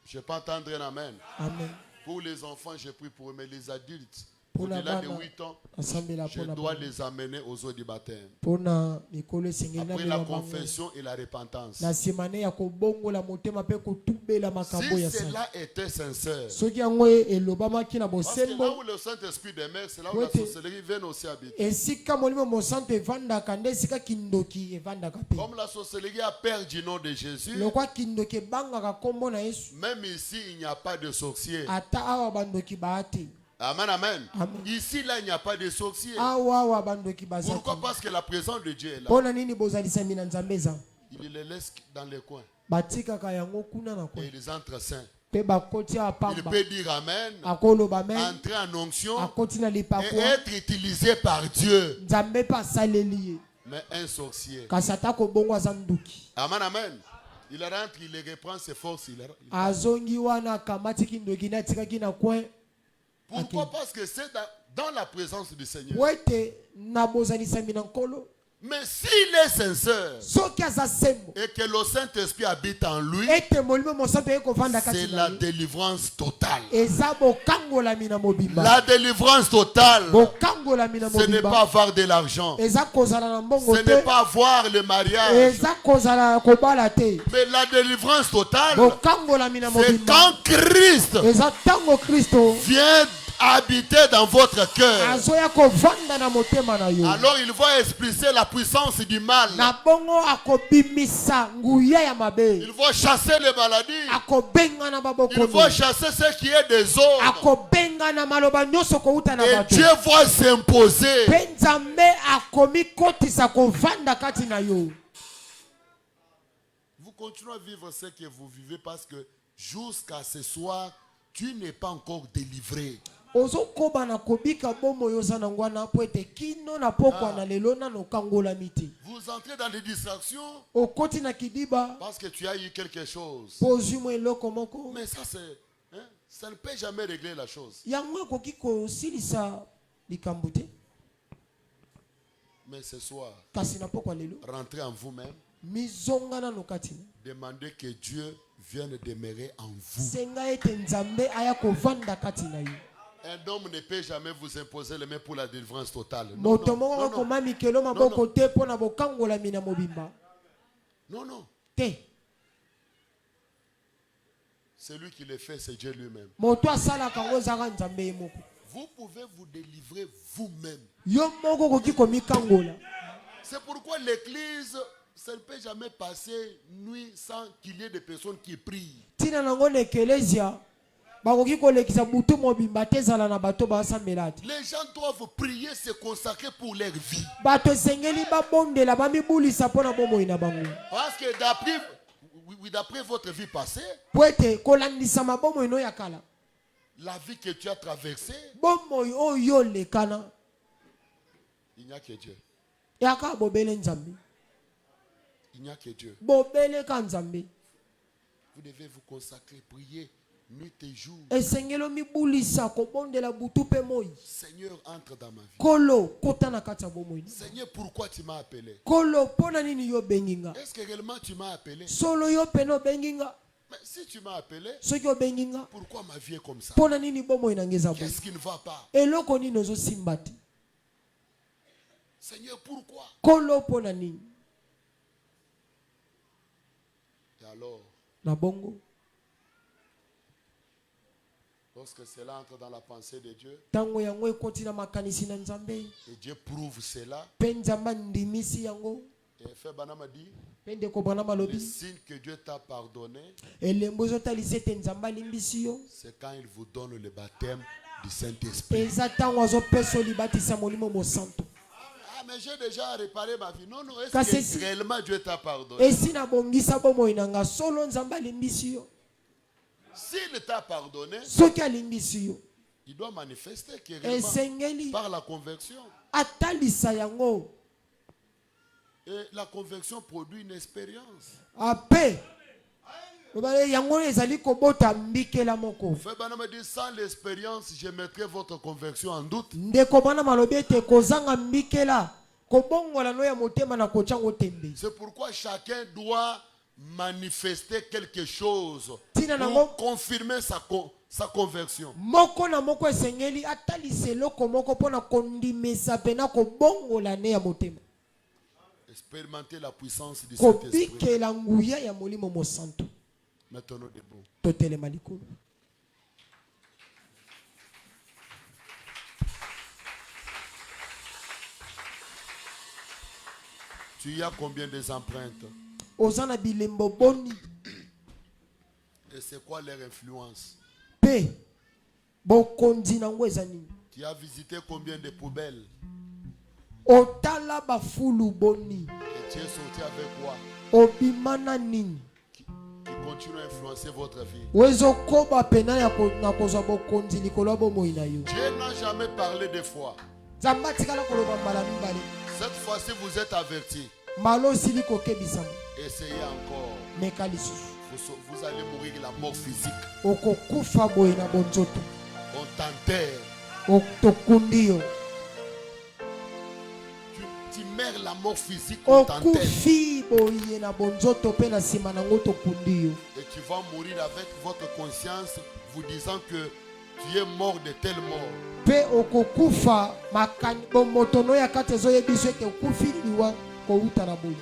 [SPEAKER 1] Je ne peux pas entendre un amen.
[SPEAKER 2] Amen.
[SPEAKER 1] Pour les enfants, j'ai pris pour eux, mais les adultes,
[SPEAKER 2] Pour la
[SPEAKER 1] au-delà de
[SPEAKER 2] bana,
[SPEAKER 1] 8 ans,
[SPEAKER 2] asambela
[SPEAKER 1] je
[SPEAKER 2] pona
[SPEAKER 1] dois
[SPEAKER 2] bana.
[SPEAKER 1] les amener aux eaux du baptême.
[SPEAKER 2] Pona mikolo esengeli na
[SPEAKER 1] Après la
[SPEAKER 2] mela bango.
[SPEAKER 1] confession et la repentance.
[SPEAKER 2] Na simane ya kobongola motema pe kotubela makambo
[SPEAKER 1] Si
[SPEAKER 2] ya sala.
[SPEAKER 1] cela était sincère,
[SPEAKER 2] Soki yango elobamaki na
[SPEAKER 1] parce que là
[SPEAKER 2] bosembo.
[SPEAKER 1] où le Saint-Esprit demeure, c'est là où la
[SPEAKER 2] Oui,
[SPEAKER 1] sorcellerie vient aussi habiter.
[SPEAKER 2] Esika molimo mosantu evandaka nde esika kindoki evandaka pe.
[SPEAKER 1] Comme la sorcellerie a peur du nom de Jésus,
[SPEAKER 2] Lokwa kindoki ebangaka kombo na Yesu.
[SPEAKER 1] même ici, il n'y a pas de sorcier.
[SPEAKER 2] Ata awa bandoki baate.
[SPEAKER 1] Amen, amen.
[SPEAKER 2] Amen.
[SPEAKER 1] Ici, là, il n'y a pas de sorcier.
[SPEAKER 2] Awa bandoki bazaki.
[SPEAKER 1] Pourquoi? Parce que la présence de Dieu est là.
[SPEAKER 2] Pona nini bozalisami na Nzambe eza.
[SPEAKER 1] Il les laisse dans les coins.
[SPEAKER 2] Batikaka yango kuna na
[SPEAKER 1] Et
[SPEAKER 2] kwa.
[SPEAKER 1] ils entrent saints.
[SPEAKER 2] Pe bakoti ya
[SPEAKER 1] Il
[SPEAKER 2] pamba.
[SPEAKER 1] peut dire Amen,
[SPEAKER 2] Akoloba amen.
[SPEAKER 1] entrer en onction
[SPEAKER 2] Akoti na
[SPEAKER 1] et
[SPEAKER 2] lipakwa.
[SPEAKER 1] être utilisé par Dieu.
[SPEAKER 2] Nzambe pa saleli ye.
[SPEAKER 1] Mais un sorcier.
[SPEAKER 2] Kasi ata kobongo aza nduki.
[SPEAKER 1] Amen, amen. Il rentre, il reprend ses forces.
[SPEAKER 2] Azongi wana akamati kindoki na atikaki na coin.
[SPEAKER 1] Pourquoi? Parce que c'est dans la présence du Seigneur.
[SPEAKER 2] Wete na bozalisami na nkolo.
[SPEAKER 1] Mais s'il est sincère
[SPEAKER 2] Soki aza sembo.
[SPEAKER 1] et que le Saint-Esprit habite en lui,
[SPEAKER 2] Ete molimo mosantu ekovanda
[SPEAKER 1] c'est
[SPEAKER 2] kati
[SPEAKER 1] la
[SPEAKER 2] na ye.
[SPEAKER 1] délivrance totale.
[SPEAKER 2] Eza bokangolami na mobimba.
[SPEAKER 1] La délivrance totale,
[SPEAKER 2] Bokangolami na
[SPEAKER 1] ce n'est pas
[SPEAKER 2] mobimba.
[SPEAKER 1] avoir de l'argent.
[SPEAKER 2] Eza kozala na mbongo
[SPEAKER 1] Ce n'est
[SPEAKER 2] te.
[SPEAKER 1] pas avoir le mariage.
[SPEAKER 2] Eza kozala kobala te.
[SPEAKER 1] Mais la délivrance totale,
[SPEAKER 2] Bokangolami na
[SPEAKER 1] c'est
[SPEAKER 2] mobimba.
[SPEAKER 1] quand Christ
[SPEAKER 2] Eza tango Kristo
[SPEAKER 1] vient habiter dans votre cœur.
[SPEAKER 2] azoya kovanda na motema na yo.
[SPEAKER 1] Alors il va expulser la puissance du mal.
[SPEAKER 2] Na bongo akobimisa nguya ya mabe.
[SPEAKER 1] Il va chasser les maladies.
[SPEAKER 2] Akobenga na
[SPEAKER 1] Il
[SPEAKER 2] babokono.
[SPEAKER 1] va chasser ce qui est des hommes.
[SPEAKER 2] Akobenga na maloba nyonso kouta na
[SPEAKER 1] Et
[SPEAKER 2] bato.
[SPEAKER 1] Dieu va s'imposer.
[SPEAKER 2] Pe Nzambe akomi kotisa kovanda kati na yo.
[SPEAKER 1] Vous continuez à vivre ce que vous vivez parce que jusqu'à ce soir, tu n'es pas encore délivré.
[SPEAKER 2] Ozokoba na kobika bomo yoza na ngwana po ete kino na pokwa na lelo na no kangola miti.
[SPEAKER 1] Vous entrez dans des distractions
[SPEAKER 2] Okoti na kidiba
[SPEAKER 1] parce que tu as eu quelque chose.
[SPEAKER 2] pozimo eloko moko.
[SPEAKER 1] Mais ça, ça ne peut jamais régler la chose.
[SPEAKER 2] Yango koki kosilisa likambo te.
[SPEAKER 1] Mais ce soir,
[SPEAKER 2] Kasi na pokwa lelo.
[SPEAKER 1] rentrez en vous-même.
[SPEAKER 2] Mizonga na no kati.
[SPEAKER 1] Demandez que Dieu vienne demeurer en vous.
[SPEAKER 2] Senga ete Nzambe aya kovanda kati na yo.
[SPEAKER 1] Un homme ne peut jamais vous imposer les mains pour la délivrance totale. Non,
[SPEAKER 2] Moto
[SPEAKER 1] non,
[SPEAKER 2] moko
[SPEAKER 1] non,
[SPEAKER 2] ko
[SPEAKER 1] non.
[SPEAKER 2] mamikelo maboko te pona bokangola mina mobimba.
[SPEAKER 1] Non, non.
[SPEAKER 2] Te.
[SPEAKER 1] Celui qui le fait, c'est Dieu lui-même.
[SPEAKER 2] Moto asala kango zaka Nzambe ye moko.
[SPEAKER 1] Vous pouvez vous délivrer vous-même.
[SPEAKER 2] Yo moko koki komikangola.
[SPEAKER 1] C'est pourquoi l'église, ça ne peut jamais passer nuit sans qu'il y ait des personnes qui prient.
[SPEAKER 2] Tina nango na ekelezia bakoki kolekisa butu mobimba te ezala na bato basambela te.
[SPEAKER 1] Les gens doivent prier, se consacrer pour leur vie.
[SPEAKER 2] Bato esengeli babondela bamibulisa mpona bomoi na bango.
[SPEAKER 1] Parce que d'après votre vie passée,
[SPEAKER 2] Po ete kolandisa mabomoi no ya kala.
[SPEAKER 1] la vie que tu as traversée,
[SPEAKER 2] Bomoi oyo olekana
[SPEAKER 1] il n'y a que Dieu.
[SPEAKER 2] yaka bobele Nzambe.
[SPEAKER 1] Il n'y a que Dieu.
[SPEAKER 2] Bobele ka Nzambe.
[SPEAKER 1] Vous devez vous consacrer, prier nuit et jour.
[SPEAKER 2] Esengelo mibulisa kobondela butu pe moi.
[SPEAKER 1] Seigneur, entre dans ma vie.
[SPEAKER 2] Kolo kota na kati ya bomoi.
[SPEAKER 1] Seigneur, pourquoi tu m'as appelé?
[SPEAKER 2] Kolo pona nini yo benginga?
[SPEAKER 1] Est-ce que réellement tu m'as appelé?
[SPEAKER 2] Solo yo peno benginga.
[SPEAKER 1] Mais si tu m'as appelé,
[SPEAKER 2] Soki yo benginga.
[SPEAKER 1] pourquoi ma vie est comme ça?
[SPEAKER 2] Pona nini bomoi na ngeza boy.
[SPEAKER 1] Qu'est-ce qui ne va pas?
[SPEAKER 2] Eloko nini ozo simbati.
[SPEAKER 1] Seigneur, pourquoi?
[SPEAKER 2] Kolo pona nini.
[SPEAKER 1] Et alors,
[SPEAKER 2] Na bongo.
[SPEAKER 1] lorsque cela entre dans la pensée de Dieu,
[SPEAKER 2] Tango yango ekoti na makanisi na Nzambe.
[SPEAKER 1] et Dieu prouve cela,
[SPEAKER 2] Pe Nzambe ndimisi yango.
[SPEAKER 1] Et Frère Branham a dit,
[SPEAKER 2] Pe ndeko Branham
[SPEAKER 1] le
[SPEAKER 2] alobi
[SPEAKER 1] signe que Dieu t'a pardonné,
[SPEAKER 2] elembo ezotalisa ete nzambe alimbisi yo
[SPEAKER 1] c'est quand il vous donne le baptême du Saint-Esprit.
[SPEAKER 2] eza ntango azopesa yo libatisa molimo mosantu.
[SPEAKER 1] Ah, mais j'ai déjà réparé ma vie. Non, non,
[SPEAKER 2] Kasi
[SPEAKER 1] est-ce que réellement Dieu t'a pardonné?
[SPEAKER 2] esi nabongisa bomoi na nga solo nzambe alimbisi yo.
[SPEAKER 1] S'il t'a pardonné,
[SPEAKER 2] Soki alimbisi yo
[SPEAKER 1] il doit manifester que réellement,
[SPEAKER 2] esengeli
[SPEAKER 1] par la conversion.
[SPEAKER 2] atalisa yango.
[SPEAKER 1] Et la conversion produit une expérience.
[SPEAKER 2] Ape lobale yango ezali kobota mbikela moko.
[SPEAKER 1] Frère Branham dit, sans l'expérience, je mettrai votre conversion en doute.
[SPEAKER 2] Ndeko bana malobi ete kozanga mbikela kobongola no ya motema na kochango tembe.
[SPEAKER 1] C'est pourquoi chacun doit manifester quelque chose
[SPEAKER 2] Tina
[SPEAKER 1] pour
[SPEAKER 2] nango
[SPEAKER 1] confirmer sa conversion.
[SPEAKER 2] moko na moko esengeli atalisa eloko moko mpona kondimisa pena kobongola ne ya motema.
[SPEAKER 1] Expérimenter la puissance du Saint-Esprit.
[SPEAKER 2] Kobikela nguya ya molimo mosantu.
[SPEAKER 1] Maintenant debout.
[SPEAKER 2] Totelema likolo.
[SPEAKER 1] Tu y as combien des empreintes?
[SPEAKER 2] Ozana bilembo boni
[SPEAKER 1] Et c'est quoi leur influence?
[SPEAKER 2] pe bokonzi nango eza nini?
[SPEAKER 1] Tu as visité combien de poubelles?
[SPEAKER 2] Otala bafulu boni
[SPEAKER 1] Et tu es sorti avec quoi?
[SPEAKER 2] obimana nini?
[SPEAKER 1] Qui continue à influencer votre vie.
[SPEAKER 2] Wezokoba pena ya na kozwa bokonzi likolo ya bomoi na yo.
[SPEAKER 1] Dieu n'a jamais parlé de foi.
[SPEAKER 2] Nzambe atikala koloba mbala mibale.
[SPEAKER 1] Cette fois-ci, vous êtes avertis.
[SPEAKER 2] Malo osili kokebisama
[SPEAKER 1] Essayez encore.
[SPEAKER 2] meka lisusu.
[SPEAKER 1] Vous allez mourir la mort physique.
[SPEAKER 2] Okokufa boye na bonzoto.
[SPEAKER 1] On t'enterre.
[SPEAKER 2] Tokundi yo.
[SPEAKER 1] Tu meurs la mort physique. On t'enterre.
[SPEAKER 2] Okufi boye na bonzoto pe na nsima nango tokundi yo.
[SPEAKER 1] Et tu vas mourir avec votre conscience vous disant que tu es mort de telle mort.
[SPEAKER 2] Pe okokufa makani bomotono ya kati ezoyebiso ete okufi liwa kouta na boye.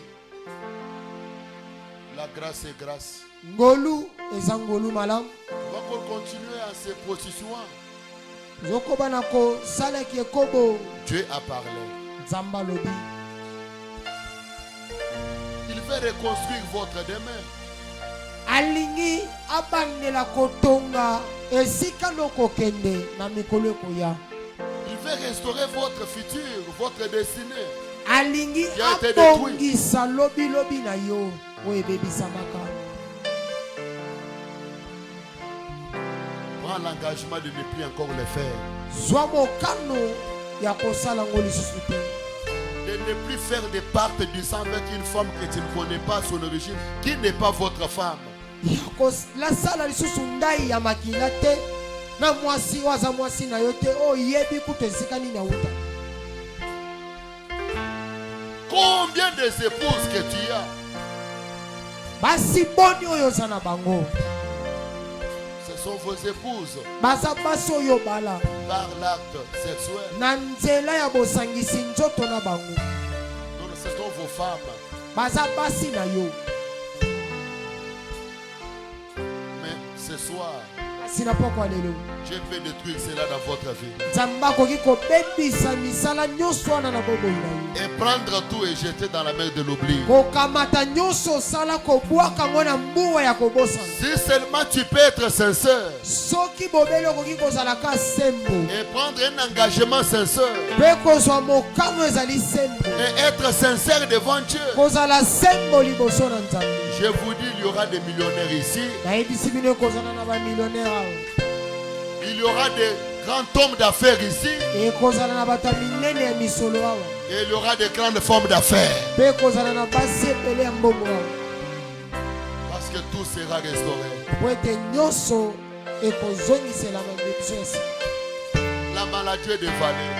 [SPEAKER 1] La grâce est grâce.
[SPEAKER 2] Ngolu eza ngolu malamu.
[SPEAKER 1] On va encore continuer à se prostituer.
[SPEAKER 2] Zokoba na kosala ekobo.
[SPEAKER 1] Dieu a parlé.
[SPEAKER 2] Nzamba lobi.
[SPEAKER 1] Il veut reconstruire votre demain.
[SPEAKER 2] Alingi abandela kotonga esika lokokende na mikolo ekoya.
[SPEAKER 1] Il veut restaurer votre futur, votre destinée.
[SPEAKER 2] Alingi
[SPEAKER 1] Qui a été détruit.
[SPEAKER 2] abongisa lobi lobi na yo oyo ebebisamaka.
[SPEAKER 1] Prends l'engagement de ne plus encore le faire.
[SPEAKER 2] Zwa mokano ya kosala ngo lisusu te.
[SPEAKER 1] De ne plus faire des parts du sang avec une femme que tu ne connais pas son origine, qui n'est pas votre femme.
[SPEAKER 2] Ya kolasala lisusu ndai ya makila te na mwasi waza mwasi na yo te oyo yebi kutu esika nini auta.
[SPEAKER 1] Combien de épouses que tu as?
[SPEAKER 2] Basi boni oyo oza na bango.
[SPEAKER 1] Ce sont vos épouses
[SPEAKER 2] Baza basi oyo bala
[SPEAKER 1] par l'acte sexuel.
[SPEAKER 2] na nzela ya bosangisi nzoto na bango.
[SPEAKER 1] Non, ce sont vos femmes.
[SPEAKER 2] Baza basi na yo.
[SPEAKER 1] Mais ce soir,
[SPEAKER 2] Sina poko lelo.
[SPEAKER 1] Dieu peut détruire cela dans votre vie.
[SPEAKER 2] Nzamba koki kobebisa misala nyonso wana na bomoi na yo.
[SPEAKER 1] Et prendre tout et jeter dans la mer de l'oubli.
[SPEAKER 2] Kokamata nyonso sala kobwaka ngo na mbuwa ya kobosa.
[SPEAKER 1] Si seulement tu peux être sincère
[SPEAKER 2] Soki bobeli okoki kozala ka sembo.
[SPEAKER 1] et prendre un engagement sincère
[SPEAKER 2] Pe kozwa mokano ezali sembo.
[SPEAKER 1] et être sincère devant Dieu,
[SPEAKER 2] Kozala sembo liboso na Nzambe.
[SPEAKER 1] je vous dis, il y aura des millionnaires ici.
[SPEAKER 2] Nayebisi bino kozala na ba millionnaire awa.
[SPEAKER 1] Il y aura des grands hommes d'affaires ici.
[SPEAKER 2] Ekozala na bato minene ya misolo awa.
[SPEAKER 1] Et il y aura des grandes femmes d'affaires.
[SPEAKER 2] Pe kozala na basi ebele ya mbongo awa.
[SPEAKER 1] Parce que tout sera restauré.
[SPEAKER 2] Po ete nyonso ekozongisela na biso esi.
[SPEAKER 1] La maladie est dévalée.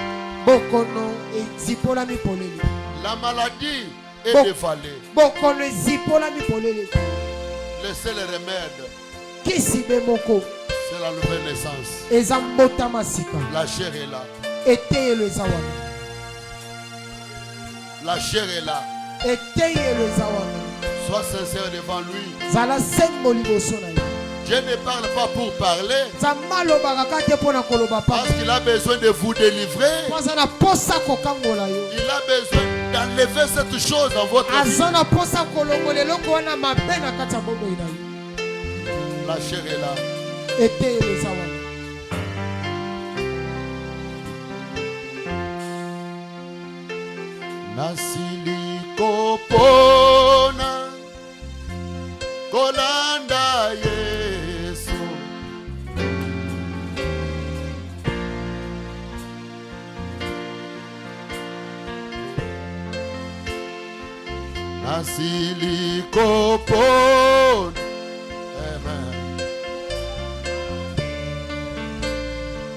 [SPEAKER 2] Bokono ezipolami polele.
[SPEAKER 1] La maladie est
[SPEAKER 2] Bon.
[SPEAKER 1] dévalée.
[SPEAKER 2] Bokono ezipolami polele.
[SPEAKER 1] Le seul remède,
[SPEAKER 2] Kisi be moko
[SPEAKER 1] c'est la nouvelle naissance.
[SPEAKER 2] eza mbotama sika.
[SPEAKER 1] La chair est là.
[SPEAKER 2] Eteyelo eza wana.
[SPEAKER 1] La chair est là.
[SPEAKER 2] Eteyelo eza wana.
[SPEAKER 1] Sois sincère devant lui.
[SPEAKER 2] Zala sembo liboso na yo.
[SPEAKER 1] Dieu ne parle pas pour parler.
[SPEAKER 2] Nzambe alobaka kaka te mpo na koloba
[SPEAKER 1] Parce
[SPEAKER 2] pamba.
[SPEAKER 1] qu'il a besoin de vous délivrer.
[SPEAKER 2] Po aza na posa kokangola yo.
[SPEAKER 1] Il a besoin d'enlever cette chose dans votre vie.
[SPEAKER 2] azana posa kolongola eloko wana mabe na kati ya bomoi na yo.
[SPEAKER 1] La chair est là.
[SPEAKER 2] Eteyeleza wana.
[SPEAKER 1] Nasili kopona kolanda Yesu. Nasili kopona. Amen.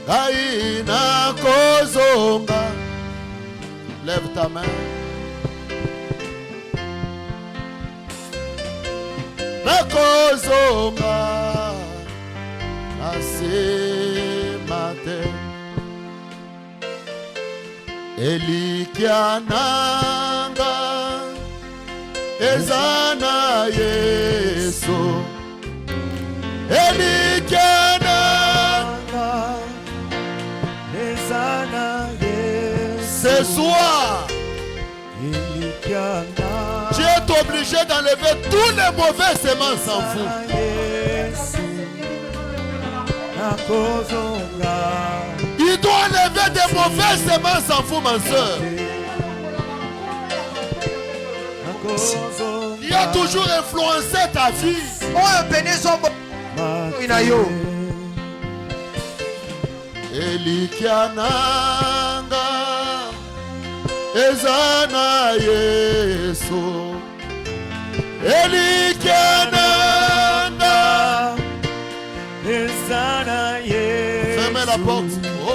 [SPEAKER 1] Gaina kozonga. Lève ta main. Nakozonga nasemate elikiananga ezana Yesu elikiananga ezana Yesu. Ce soir tu es obligé d'enlever tous les mauvais semences en vous. Il doit enlever des mauvais semences en vous, ma soeur. Il a toujours influencé ta vie. Elikiananga ezana Yesu elikiananga ezana Yesu. Fermez la porte. Oh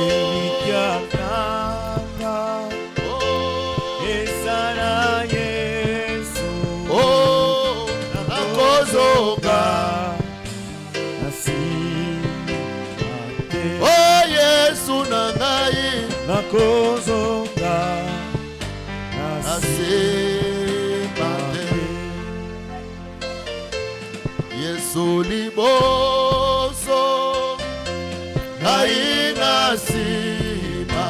[SPEAKER 1] elikiananga ezana Yesu. Oh nakozonga nasimate. Oh Yesu nangai nakozonga nasemate. Yesu liboso naina sima.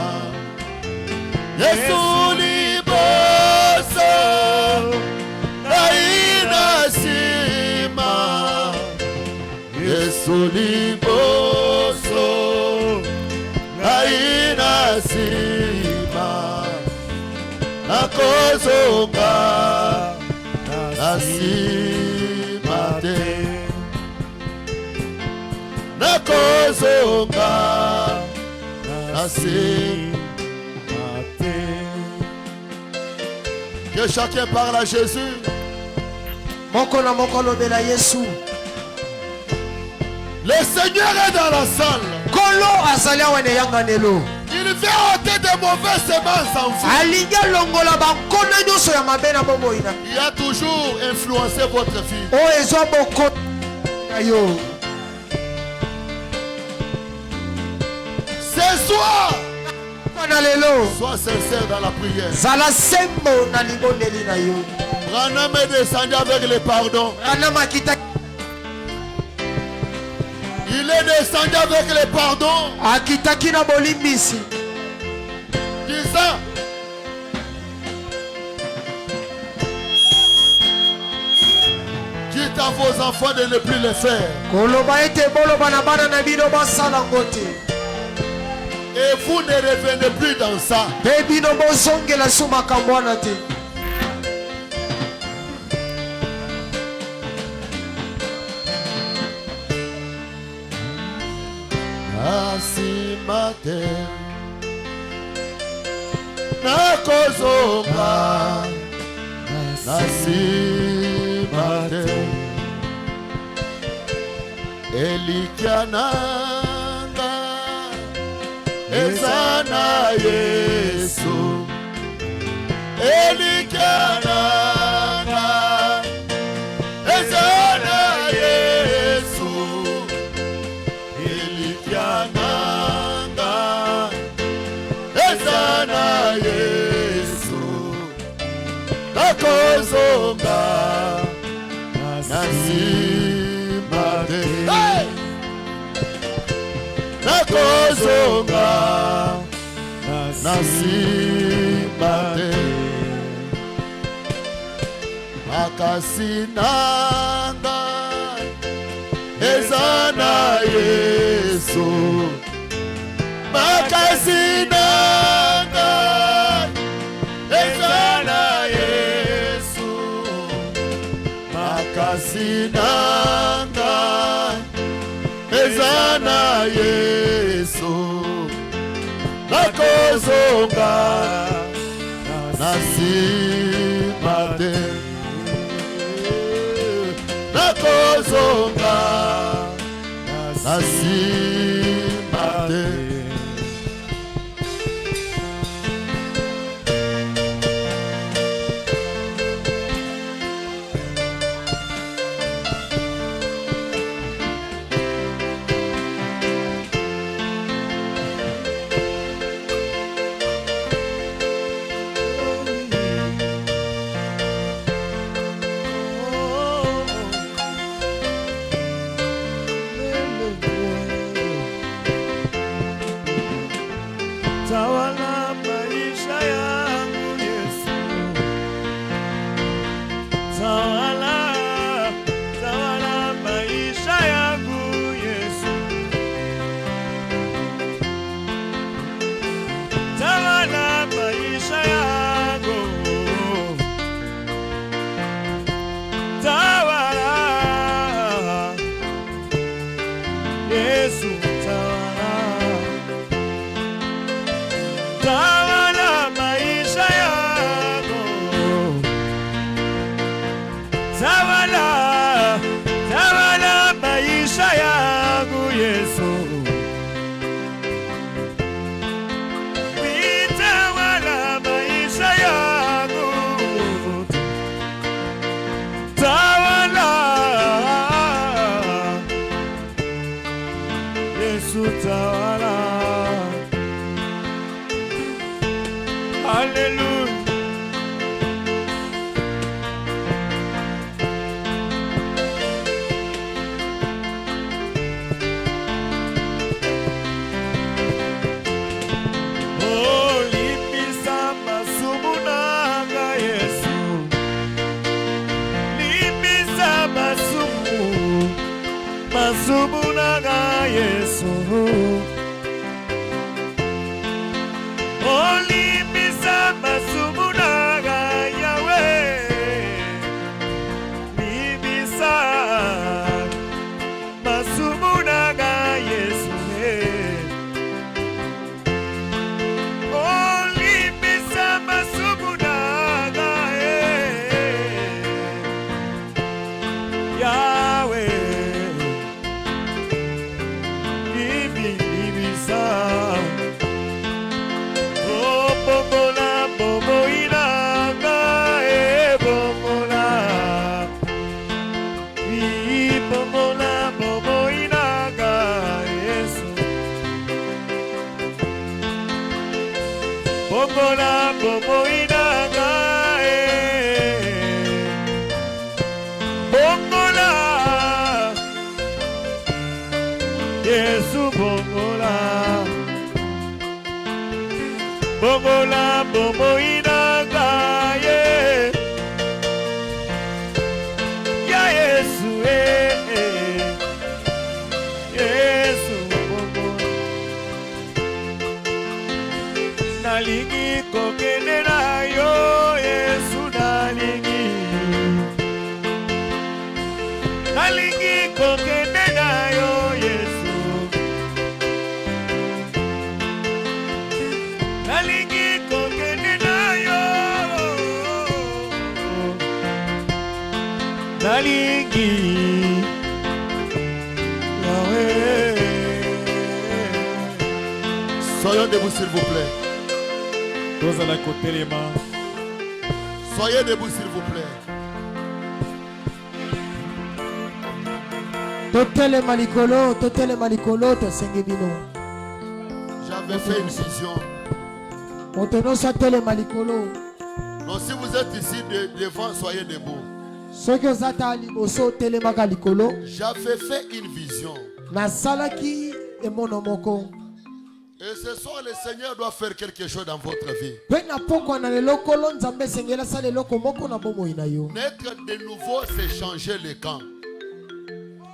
[SPEAKER 1] Yesu liboso naina sima. Yesu liboso naina sima. Nakozonga nasimate. Nakozonga nasimate. Que chacun parle à Jésus.
[SPEAKER 2] Moko na moko lobela Yesu.
[SPEAKER 1] Le Seigneur est dans la salle.
[SPEAKER 2] Kolo azalia wane yanganelo.
[SPEAKER 1] Il vient ôter des mauvaises semences en vous.
[SPEAKER 2] Alinga longola bakona nyoso ya mabe na bomoi na.
[SPEAKER 1] Il a toujours influencé votre vie.
[SPEAKER 2] O ezo boko na yo.
[SPEAKER 1] Ce soir,
[SPEAKER 2] sois
[SPEAKER 1] sincère dans la prière.
[SPEAKER 2] Zala sembo na libondeli na yo.
[SPEAKER 1] Branham est descendu avec le pardon. Il est descendu avec le pardon.
[SPEAKER 2] Akitaki na bolimbisi.
[SPEAKER 1] Disant, dites à vos enfants de ne plus le faire. Et vous ne revenez plus dans ça. Nasimate nakozonga nasimate elikiananga ezana Yesu elikiananga ezana Yesu elikiananga ezana Yesu nakozonga nasimate nakozonga nasimate makasi nanga eza na Yesu, makasi nanga eza na Yesu, makasi nanga eza na Yesu, nakozonga nasima te, nakozonga nasima te.
[SPEAKER 3] Tawala maisha yangu Yesu, tawala, tawala maisha yangu Yesu, tawala maisha yangu, tawala Yesu, tawala. Tawala maisha yangu, tawala, tawala maisha yangu Yesu, tawala maisha yangu, tawala Yesu, tawala. Hallelujah. Oh, limbisa masumu nanga Yesu, limbisa masumu nanga Yesu. Oh, limbisa masumu nanga Yahweh, limbisa masumu nanga Yesu. Oh, limbisa masumu nanga Yahweh, limbisa. Bomola, bomoina, bomola, bomola, bomoina, Yesu. Bomola, bomoina, bomola, Yesu, bomola. Bomola, bomoina, ya Yesu, Yesu, bomola. Nalingi kokende na yo, Yesu, nalingi. Nalingi kokende na yo, Yesu. Nalingi kokende na yo, nalingi Yahweh.
[SPEAKER 1] Soyons debout s'il vous plaît. Soyez debout s'il vous plaît.
[SPEAKER 2] Totele malikolo, tosenge bino.
[SPEAKER 1] J'avais fait une vision.
[SPEAKER 2] Motono satele malikolo.
[SPEAKER 1] Donc si vous êtes ici devant, soyez debout.
[SPEAKER 2] Soki ozata liboso telemaka likolo.
[SPEAKER 1] J'avais fait une vision.
[SPEAKER 2] Nasalaki emono moko.
[SPEAKER 1] Et ce soir, le Seigneur doit faire quelque chose dans votre vie.
[SPEAKER 2] Pe na pokwa na lelo kolo nzambe sengela sa lelo komoko na bomoi na yo.
[SPEAKER 1] Naître de nouveau, c'est changer le camp.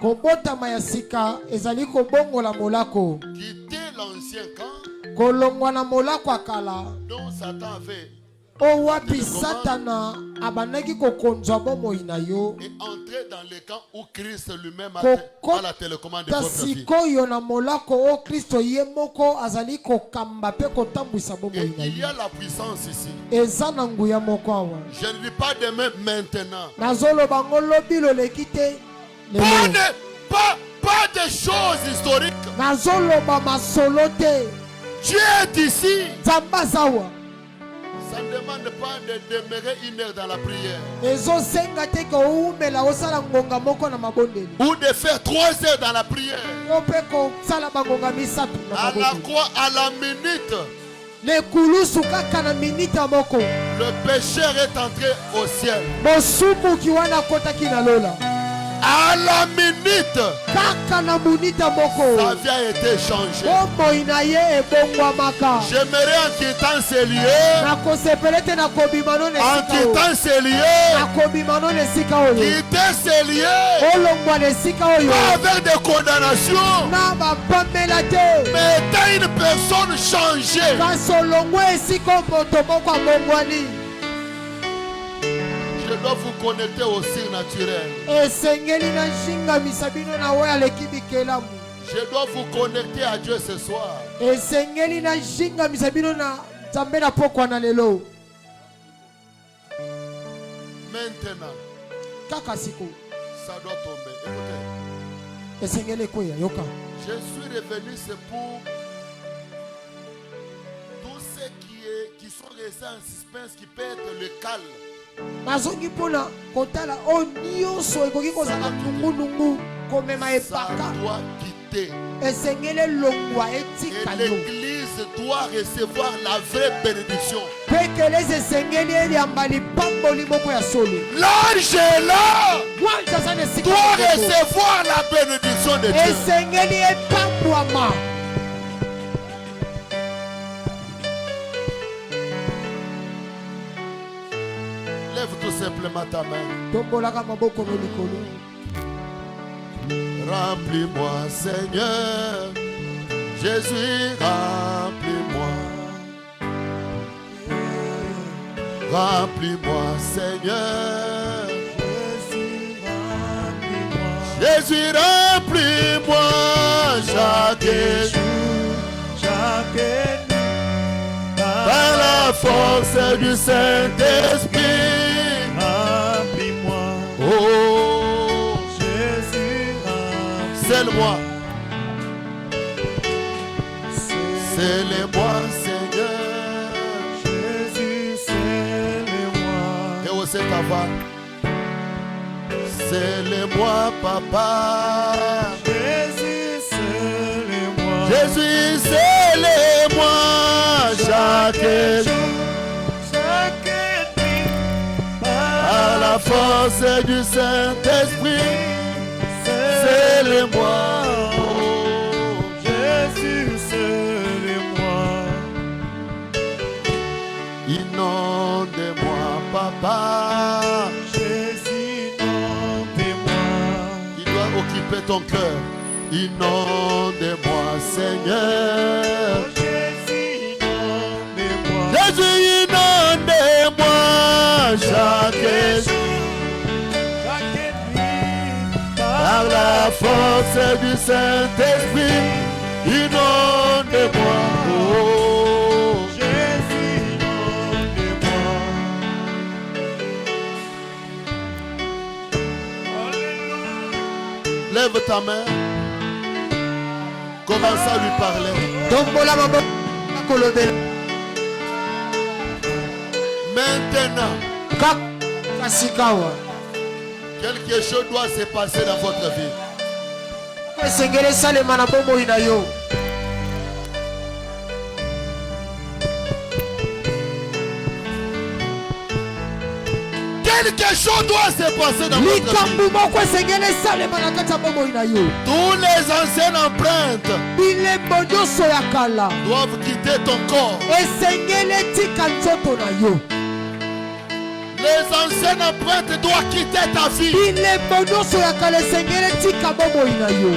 [SPEAKER 2] Kobotama ya sika ezali kobongola molako.
[SPEAKER 1] Quitter l'ancien camp
[SPEAKER 2] Kolongwa na molako akala.
[SPEAKER 1] dont Satan avait
[SPEAKER 2] O wapi satana abanaki kokonzwa bomoi na yo.
[SPEAKER 1] et entrer dans le camp où Christ lui-même a la télécommande de
[SPEAKER 2] Ta
[SPEAKER 1] votre vie.
[SPEAKER 2] sikoyo na molako o Kristo ye moko azali kokamba pe kotambwisa
[SPEAKER 1] Et
[SPEAKER 2] bomoi na
[SPEAKER 1] il y
[SPEAKER 2] yo.
[SPEAKER 1] a la puissance ici.
[SPEAKER 2] Eza na nguya moko awa.
[SPEAKER 1] Je ne dis pas demain, maintenant.
[SPEAKER 2] Nazoloba ngolobi loleki te. Lelo.
[SPEAKER 1] Pas de choses historiques.
[SPEAKER 2] Nazoloba masolo te.
[SPEAKER 1] Dieu est ici.
[SPEAKER 2] Nzambe azawa.
[SPEAKER 1] Ça ne demande pas de demeurer 1 heure dans la prière.
[SPEAKER 2] Ezosenga te ke oumela osala ngonga moko na mabondeli.
[SPEAKER 1] Ou de faire 3 heures dans la prière.
[SPEAKER 2] Yo pe kosala bangonga misato na
[SPEAKER 1] À la
[SPEAKER 2] mabondeli.
[SPEAKER 1] croix, à la minute,
[SPEAKER 2] Lekulusu kaka na minita moko.
[SPEAKER 1] le pécheur est entré au ciel.
[SPEAKER 2] Mosumuki wana kotaki na lola.
[SPEAKER 1] À la minute,
[SPEAKER 2] Kaka na munita moko.
[SPEAKER 1] sa vie a été changée.
[SPEAKER 2] Bomoi na ye ebongwamaka.
[SPEAKER 1] J'aimerais en quittant ces lieux,
[SPEAKER 2] Nakosepele te nakobima no na
[SPEAKER 1] en
[SPEAKER 2] esika oyo.
[SPEAKER 1] quittant ces lieux,
[SPEAKER 2] Nakobima no na esika oyo.
[SPEAKER 1] quitter ces lieux,
[SPEAKER 2] Olongwa na esika oyo.
[SPEAKER 1] pas avec des condamnations,
[SPEAKER 2] Na bapamela te.
[SPEAKER 1] mais étant une personne changée.
[SPEAKER 2] Kasi olongwa esika moto moko abongwani.
[SPEAKER 1] Je dois vous connecter au signe naturel.
[SPEAKER 2] Esengeli na nzingamisa bino na oyo aleki bikelamu.
[SPEAKER 1] Je dois vous connecter à Dieu ce soir.
[SPEAKER 2] Esengeli na nzingamisa bino na nzambe na pokwa na lelo.
[SPEAKER 1] Maintenant,
[SPEAKER 2] Kaka siko.
[SPEAKER 1] ça doit tomber. Écoutez,
[SPEAKER 2] Esengeli ekoya yoka.
[SPEAKER 1] je suis revenu, c'est pour tous ceux qui sont restés en suspense, qui perdent le calme.
[SPEAKER 2] Nazongi mpona kotala o nyonso ekoki kozala nungunungu komema
[SPEAKER 1] Ça
[SPEAKER 2] epaka.
[SPEAKER 1] doit quitter.
[SPEAKER 2] Esengeli elongwa
[SPEAKER 1] Et
[SPEAKER 2] etika yo.
[SPEAKER 1] l'église doit recevoir la vraie bénédiction.
[SPEAKER 2] Mpe ekelesi esengeli eliamba lipamboli moko ya solo.
[SPEAKER 1] L'ange est là,
[SPEAKER 2] Wanja aza na esika
[SPEAKER 1] doit
[SPEAKER 2] moko.
[SPEAKER 1] recevoir la bénédiction de Dieu.
[SPEAKER 2] Esengeli epambwama.
[SPEAKER 1] Lève tout simplement ta main.
[SPEAKER 2] Tombolaka maboko no likolo.
[SPEAKER 1] Remplis-moi, Seigneur. Jésus, remplis-moi. Remplis-moi, Seigneur. Jésus, remplis-moi chaque jour.
[SPEAKER 3] Chaque nuit,
[SPEAKER 1] Par la force du Saint-Esprit.
[SPEAKER 3] remplis-moi.
[SPEAKER 1] Oh,
[SPEAKER 3] Jésus, remplis-moi.
[SPEAKER 1] scelle-moi. Scelle-moi, Seigneur.
[SPEAKER 3] Jésus, scelle-moi.
[SPEAKER 1] Et aussi ta voix. Scelle-moi, Papa.
[SPEAKER 3] Jésus, scelle-moi.
[SPEAKER 1] Jésus, scelle-moi chaque jour.
[SPEAKER 3] Chaque nuit,
[SPEAKER 1] À la force du Saint-Esprit. Scelle-moi. Oh,
[SPEAKER 3] Jésus, scelle-moi.
[SPEAKER 1] inonde-moi, Papa.
[SPEAKER 3] Jésus, inonde-moi.
[SPEAKER 1] Il doit occuper ton cœur. Inonde-moi, Seigneur.
[SPEAKER 3] Jésus, inonde-moi.
[SPEAKER 1] Jésus, inonde-moi chaque jour.
[SPEAKER 3] Chaque nuit,
[SPEAKER 1] Par la force du Saint-Esprit, inonde-moi. Oh,
[SPEAKER 3] Jésus, inonde-moi. Alléluia.
[SPEAKER 1] lève ta main. Commence à lui parler.
[SPEAKER 2] Tombola maboko na kolobela.
[SPEAKER 1] Maintenant,
[SPEAKER 2] Kaka sikawa.
[SPEAKER 1] quelque chose doit se passer dans votre vie.
[SPEAKER 2] Esengeli esalema na bomoi na yo.
[SPEAKER 1] Quelque Quelque chose doit se passer dans votre vie.
[SPEAKER 2] likambo moko esengeli esalema na kati ya bomoi na yo.
[SPEAKER 1] Tous les anciennes empreintes
[SPEAKER 2] bilembo nyonso ya kala
[SPEAKER 1] doivent quitter ton corps.
[SPEAKER 2] esengeli etika nzoto na yo.
[SPEAKER 1] Les anciennes empreintes doivent quitter ta vie.
[SPEAKER 2] bilembo nyonso ya kala esengeli etika bomoi na yo.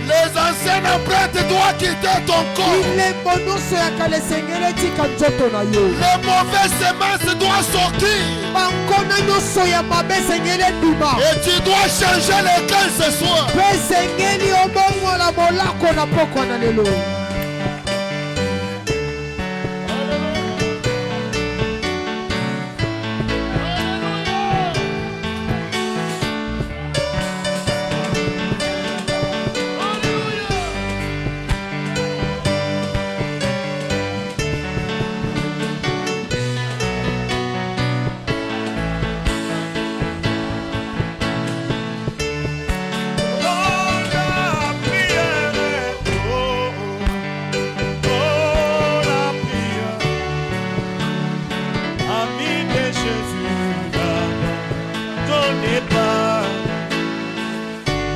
[SPEAKER 1] Les anciennes empreintes doivent quitter ton corps.
[SPEAKER 2] bilembo nyonso ya kala esengeli etika nzoto na yo.
[SPEAKER 1] Les mauvaises semences doivent sortir.
[SPEAKER 2] bankona nyonso ya mabe esengeli ebima.
[SPEAKER 1] Et tu dois changer les cœurs ce soir.
[SPEAKER 2] mpe esengeli obongola molako na pokwa na lelo.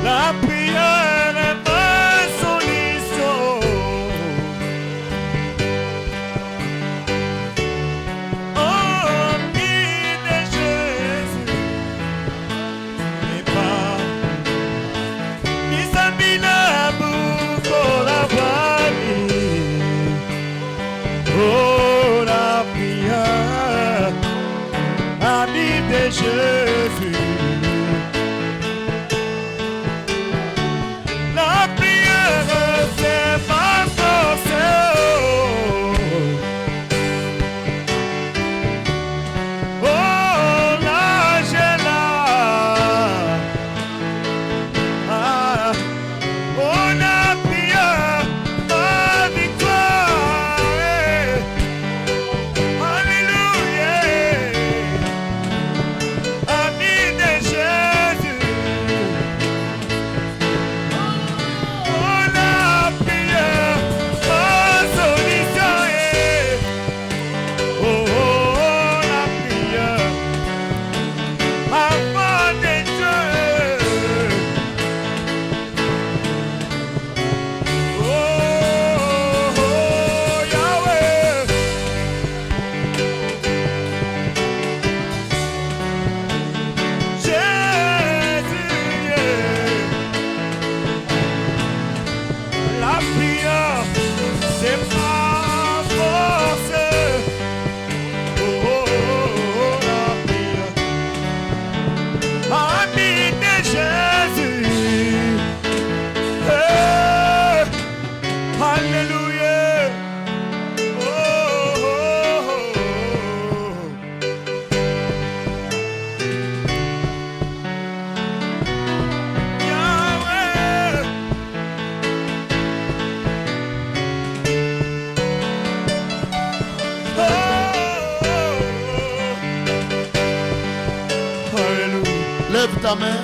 [SPEAKER 3] La prière est ma solution. Oh, ami de Jésus, n'est pas Isabina Boukolabani. Oh, la prière, ami de Jésus.
[SPEAKER 1] Lève ta main.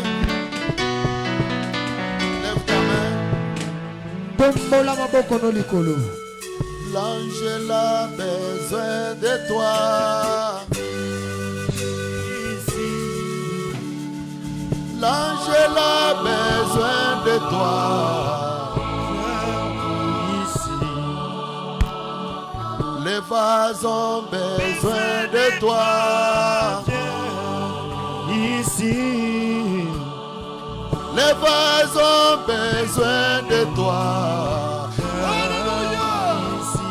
[SPEAKER 1] Lève ta main.
[SPEAKER 2] tombola maboko no likolo.
[SPEAKER 1] L'ange a besoin de toi. Ici. L'ange a besoin de toi. Ici. Les vases ont besoin de toi. Ici. Les vases ont besoin de toi. Ici.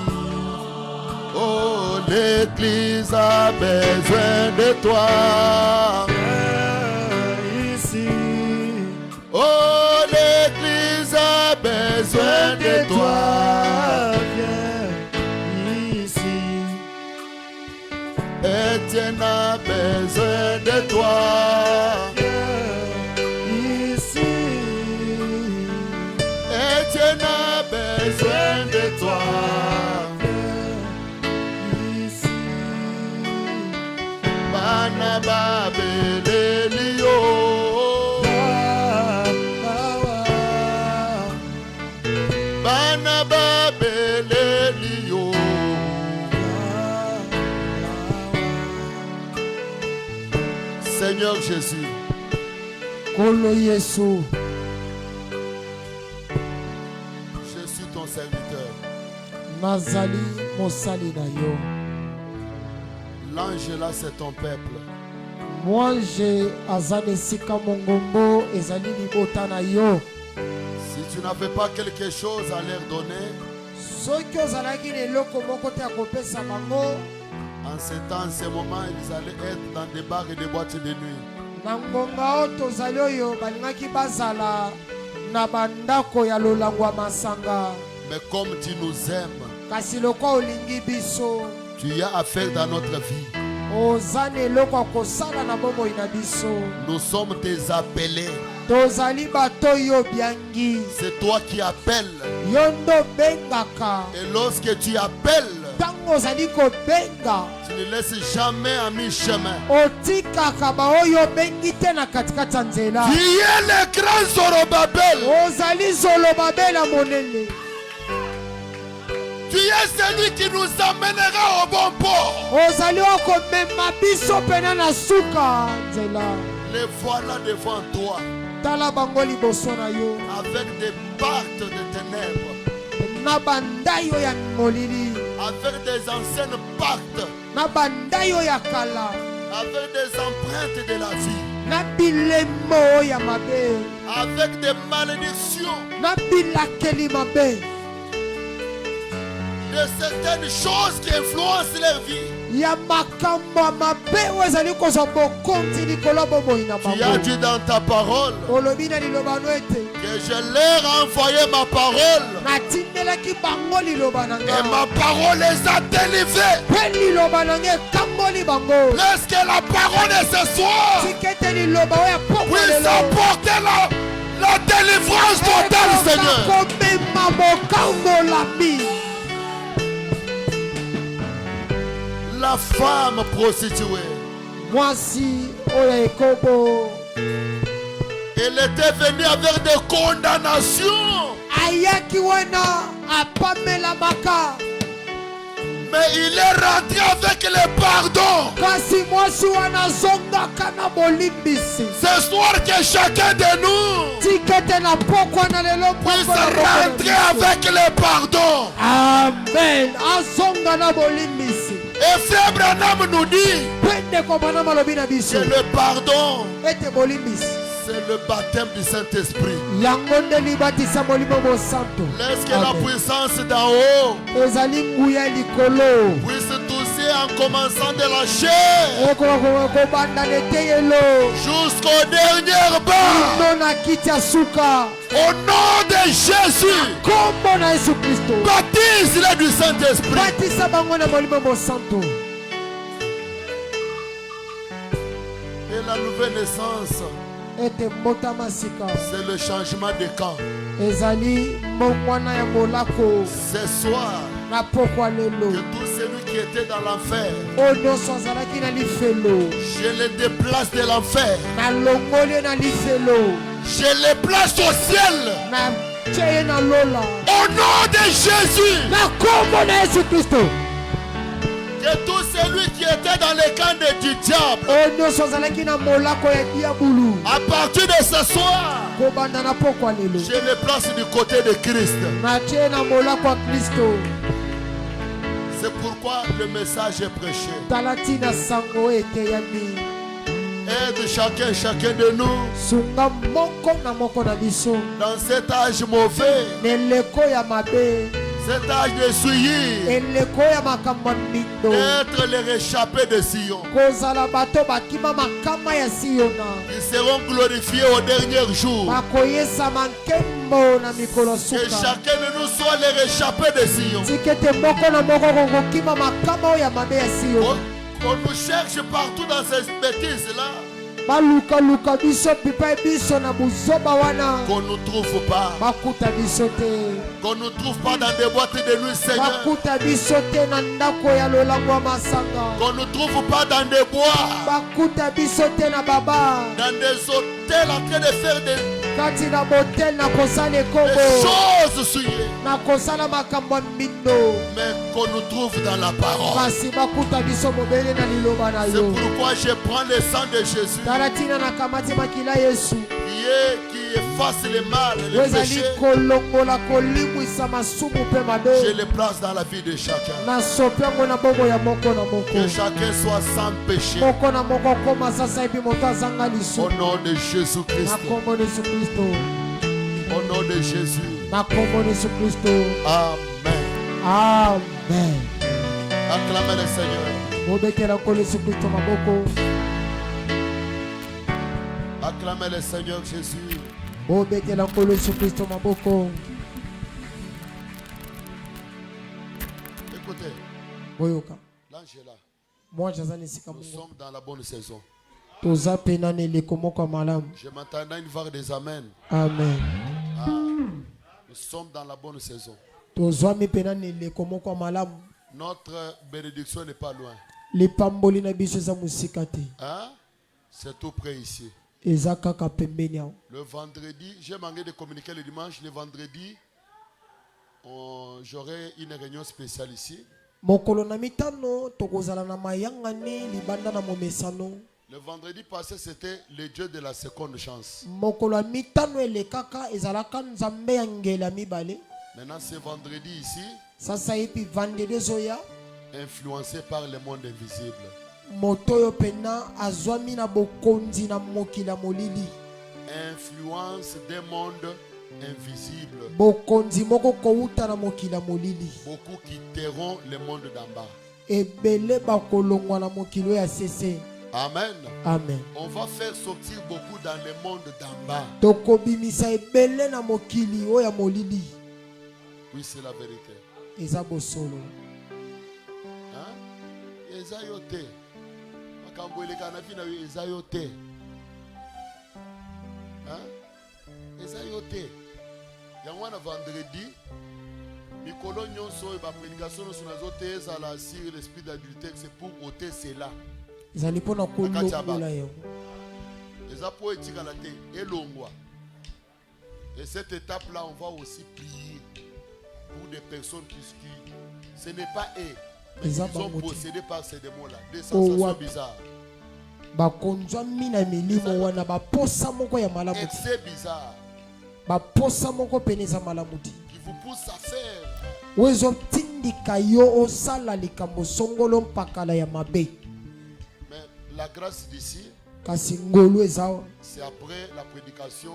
[SPEAKER 1] Oh, l'église a besoin de toi. Ici. Oh, l'église a besoin de toi. Ici. Étienne a besoin de toi. Ici. Étienne a besoin de toi. Ici. Bana babelelio. Bana babelelio. Seigneur Jésus,
[SPEAKER 2] Kolo Yesu,
[SPEAKER 1] je suis ton serviteur.
[SPEAKER 2] nazali mosali na yo.
[SPEAKER 1] L'ange là, c'est ton peuple.
[SPEAKER 2] Mwange azane sika mongombo ezali libota na yo.
[SPEAKER 1] Si tu n'avais pas quelque chose à leur donner,
[SPEAKER 2] Soki ozalaki na eloko moko te ya kopesa bango,
[SPEAKER 1] en ce temps, en ce moment, ils allaient être dans des bars et des boîtes de nuit.
[SPEAKER 2] na ngonga oyo tozali oyo balingaki bazala na bandako ya lolango ya masanga.
[SPEAKER 1] Mais comme tu nous aimes,
[SPEAKER 2] Kasi lokwa olingi biso,
[SPEAKER 1] tu y as affaire dans notre vie.
[SPEAKER 2] oza na eloko ya kosala na bomoi na biso.
[SPEAKER 1] Nous sommes tes appelés.
[SPEAKER 2] Tozali bato yo biangi,
[SPEAKER 1] C'est toi qui appelles.
[SPEAKER 2] yo ndo bengaka.
[SPEAKER 1] Et lorsque tu appelles,
[SPEAKER 2] Tango ozali kobenga,
[SPEAKER 1] tu ne laisses jamais à mi-chemin.
[SPEAKER 2] otikaka baoyo bengi te na katikati ya nzela.
[SPEAKER 1] Tu es le grand Zorobabel.
[SPEAKER 2] Ozali Zolobabela monene.
[SPEAKER 1] Tu es celui qui nous amènera au bon port.
[SPEAKER 2] Ozali okomema biso pena na suka nzela.
[SPEAKER 1] Les voilà devant toi
[SPEAKER 2] Tala bango liboso na yo,
[SPEAKER 1] avec des bardes de ténèbres,
[SPEAKER 2] na bandayo ya molili,
[SPEAKER 1] avec des anciennes pactes,
[SPEAKER 2] na bandayo ya kala,
[SPEAKER 1] avec des empreintes de la vie,
[SPEAKER 2] na bilembo ya mabe,
[SPEAKER 1] avec des malédictions,
[SPEAKER 2] na bilakeli mabe,
[SPEAKER 1] de certaines choses qui influencent leur vie.
[SPEAKER 2] ya makambo ya mabe oyo ezali kozwa bokonzi likolo bomoi na
[SPEAKER 1] Tu as
[SPEAKER 2] bango.
[SPEAKER 1] dit dans ta parole
[SPEAKER 2] Olobi na liloba no ete
[SPEAKER 1] que je leur ai envoyé ma parole
[SPEAKER 2] natindelaki bango liloba na
[SPEAKER 1] et
[SPEAKER 2] nga,
[SPEAKER 1] ma parole les a délivrés.
[SPEAKER 2] mpe liloba na nga ekamboli bango.
[SPEAKER 1] Laisse que la parole de ce soir
[SPEAKER 2] Tikete liloba oyo ya poko
[SPEAKER 1] puisse
[SPEAKER 2] lelo
[SPEAKER 1] apporter la délivrance totale, Seigneur.
[SPEAKER 2] komema mokambolami.
[SPEAKER 1] La femme prostituée,
[SPEAKER 2] Mwasi oyo ekobo
[SPEAKER 1] elle était venue avec des condamnations,
[SPEAKER 2] ayaki wana apamelamaka,
[SPEAKER 1] mais il est rentré avec le pardon.
[SPEAKER 2] kasi mwasi wana azongaka na bolimbisi.
[SPEAKER 1] Ce soir, que chacun de nous
[SPEAKER 2] Tikete na pokwa na lelo
[SPEAKER 1] puisse
[SPEAKER 2] poko na poko na
[SPEAKER 1] rentrer
[SPEAKER 2] biso.
[SPEAKER 1] avec le pardon.
[SPEAKER 2] Amen. Azonga na bolimbisi.
[SPEAKER 1] Et Frère Branham nous dit
[SPEAKER 2] Pende komana malobi na
[SPEAKER 1] que
[SPEAKER 2] biso.
[SPEAKER 1] le pardon,
[SPEAKER 2] Ete bolimbisi.
[SPEAKER 1] c'est le baptême du Saint-Esprit.
[SPEAKER 2] Yango nde libatisa molimo mosanto.
[SPEAKER 1] Laisse que la
[SPEAKER 2] Amen.
[SPEAKER 1] puissance d'en haut
[SPEAKER 2] Ezali nguya likolo.
[SPEAKER 1] puisse toucher en commençant de la chair
[SPEAKER 2] Kobanda neteyelo.
[SPEAKER 1] jusqu'au dernier bas.
[SPEAKER 2] Ndo na kiti ya suka.
[SPEAKER 1] Au nom de Jésus,
[SPEAKER 2] Kombo na Yesu Kristo.
[SPEAKER 1] baptise-les du Saint-Esprit.
[SPEAKER 2] Batisa bango na molimo mosanto.
[SPEAKER 1] Et la nouvelle naissance,
[SPEAKER 2] Ete mbotama sika.
[SPEAKER 1] c'est le changement de camp.
[SPEAKER 2] Ezali mbongwana ya molako.
[SPEAKER 1] Ce soir,
[SPEAKER 2] Na pokwa
[SPEAKER 1] que
[SPEAKER 2] lelo.
[SPEAKER 1] tout celui qui était dans l'enfer,
[SPEAKER 2] Oyo nyonso azalaki na lifelo.
[SPEAKER 1] je les déplace de l'enfer.
[SPEAKER 2] Nalongoli ye na lifelo.
[SPEAKER 1] Je les place au ciel.
[SPEAKER 2] Na tie ye na lola.
[SPEAKER 1] Au nom de Jésus,
[SPEAKER 2] Na kombo na Yesu Kristo.
[SPEAKER 1] que tout celui qui était dans les camps du diable,
[SPEAKER 2] Oyo nyonso azalaki na molako ya diabulu.
[SPEAKER 1] à partir de ce soir,
[SPEAKER 2] Kobanda na pokwa lelo.
[SPEAKER 1] je les place du côté de Christ.
[SPEAKER 2] Na tie ye na molako ya Kristo.
[SPEAKER 1] C'est pourquoi le message est prêché.
[SPEAKER 2] Tala tina sango eteyami.
[SPEAKER 1] Aide chacun de nous
[SPEAKER 2] Sunga moko na moko na biso.
[SPEAKER 1] dans cet âge mauvais,
[SPEAKER 2] Neleko ya mabe.
[SPEAKER 1] cet âge de souillir,
[SPEAKER 2] Eleko ya makambo ya mbindo.
[SPEAKER 1] d'être les réchappés de Sion.
[SPEAKER 2] Kozala bato bakima makama ya Siona.
[SPEAKER 1] Ils seront glorifiés au dernier jour.
[SPEAKER 2] Bakoyesama nkembo na mikolo
[SPEAKER 1] Que
[SPEAKER 2] suka.
[SPEAKER 1] chacun de nous soit les réchappés de Sion.
[SPEAKER 2] Tikete moko na moko kokokima makama oyo ya mabe ya Siona.
[SPEAKER 1] On nous cherche partout dans ces bêtises-là,
[SPEAKER 2] Balukaluka biso pipa biso na buzoba wana.
[SPEAKER 1] qu'on ne nous trouve pas.
[SPEAKER 2] Bakuta biso te.
[SPEAKER 1] Qu'on ne nous trouve pas dans des boîtes de nuit, Seigneur.
[SPEAKER 2] Bakuta biso te na ndako ya lolango ya masanga.
[SPEAKER 1] Qu'on ne nous trouve pas dans des bois,
[SPEAKER 2] Bakuta biso te na baba.
[SPEAKER 1] dans des hôtels en train de faire
[SPEAKER 2] kati na botel na kosala
[SPEAKER 1] les
[SPEAKER 2] ekobo
[SPEAKER 1] choses souillées,
[SPEAKER 2] na kosala makambo ya mbindo
[SPEAKER 1] mais qu'on nous trouve dans la parole.
[SPEAKER 2] kasi bakuta biso mobele na liloba na
[SPEAKER 1] C'est
[SPEAKER 2] yo
[SPEAKER 1] pourquoi je prends le sang de Jésus
[SPEAKER 2] tala ntina na kamati makila yesu
[SPEAKER 1] qui efface le mal et
[SPEAKER 2] oyo
[SPEAKER 1] le
[SPEAKER 2] ezali
[SPEAKER 1] péché.
[SPEAKER 2] kolongola kolimwisa masumu mpe
[SPEAKER 1] Je
[SPEAKER 2] mabe
[SPEAKER 1] les place dans la vie de chacun.
[SPEAKER 2] nasopi yango na bongo ya moko na moko
[SPEAKER 1] Que chacun soit sans péché.
[SPEAKER 2] moko na moko akoma sasa epi moto azanga
[SPEAKER 1] Au
[SPEAKER 2] lisu
[SPEAKER 1] nom de Jésus-Christ.
[SPEAKER 2] na kombo na yesu kristo
[SPEAKER 1] Au nom de Jésus.
[SPEAKER 2] na kombo na yesu kristo
[SPEAKER 1] Amen.
[SPEAKER 2] amen
[SPEAKER 1] Acclamez le Seigneur.
[SPEAKER 2] bobetela nkolo yesu kristo maboko
[SPEAKER 1] Acclamez le Seigneur Jésus.
[SPEAKER 2] bobetela nkolo yesu kristo maboko
[SPEAKER 1] Écoutez,
[SPEAKER 2] boyoka
[SPEAKER 1] l'ange est là.
[SPEAKER 2] mwacha aza na esika
[SPEAKER 1] Nous
[SPEAKER 2] moko
[SPEAKER 1] sommes dans la bonne saison.
[SPEAKER 2] toza mpe nani eleko moko ya malamu
[SPEAKER 1] Je m'attendais à une vague des amens.
[SPEAKER 2] amen
[SPEAKER 1] Nous sommes dans la bonne saison.
[SPEAKER 2] tozwami mpe nani eleko moko ya malamu
[SPEAKER 1] Notre bénédiction n'est pas loin.
[SPEAKER 2] lipamboli na biso eza mosika te
[SPEAKER 1] Hein? C'est tout près ici.
[SPEAKER 2] eza kaka pembeni awa
[SPEAKER 1] Le vendredi, j'ai manqué de communiquer le dimanche. Le vendredi, j'aurai une réunion spéciale ici.
[SPEAKER 2] mokolo na mitano tokozala na mayangani libanda na momesano
[SPEAKER 1] Le vendredi passé, c'était le Dieu de la seconde chance.
[SPEAKER 2] mokolo ya mitano elekaka ezalaka nzambe ya ngela ya mibale
[SPEAKER 1] Maintenant, ce vendredi ici,
[SPEAKER 2] sasa epi vandeli ezoya
[SPEAKER 1] influencé par le monde invisible.
[SPEAKER 2] moto oyo mpena azwami na bokonzi na mokili ya molili
[SPEAKER 1] Influence des mondes invisibles.
[SPEAKER 2] bokonzi moko kouta na mokili ya molili
[SPEAKER 1] Beaucoup quitteront le monde d'en bas.
[SPEAKER 2] ebele bakolongwa na mokili oyo ya sese
[SPEAKER 1] Amen.
[SPEAKER 2] amen
[SPEAKER 1] On va faire sortir beaucoup dans le monde d'en bas.
[SPEAKER 2] tokobimisa ebele na mokili oyo ya molili
[SPEAKER 1] Oui, c'est la vérité.
[SPEAKER 2] eza bosolo
[SPEAKER 1] Hein? Eza yo te. Makambo eleka na vie na yo eza yo te. Hein? Eza yo te. Yango na vendredi mikolo nyonso oyo baprédication nyonso nazote ezala sur l'esprit d'adultère, c'est pour ôter cela.
[SPEAKER 2] ezali mpona kolongola yango
[SPEAKER 1] Eza po etikala te elongwa. Et cette étape-là, on va aussi prier pour des personnes qui ce n'est pas eux, mais ils sont possédés par ces démons-là. Des sensations bizarres.
[SPEAKER 2] bakonzwami na milimo wana baposa moko ya malamu te
[SPEAKER 1] Excès bizarre
[SPEAKER 2] baposa moko pene eza malamu te
[SPEAKER 1] qui vous pousse à faire.
[SPEAKER 2] oyo ezotindika yo osala likambo songolo mpakala ya mabe
[SPEAKER 1] Mais la grâce d'ici,
[SPEAKER 2] kasi ngolu eza
[SPEAKER 1] c'est après la prédication,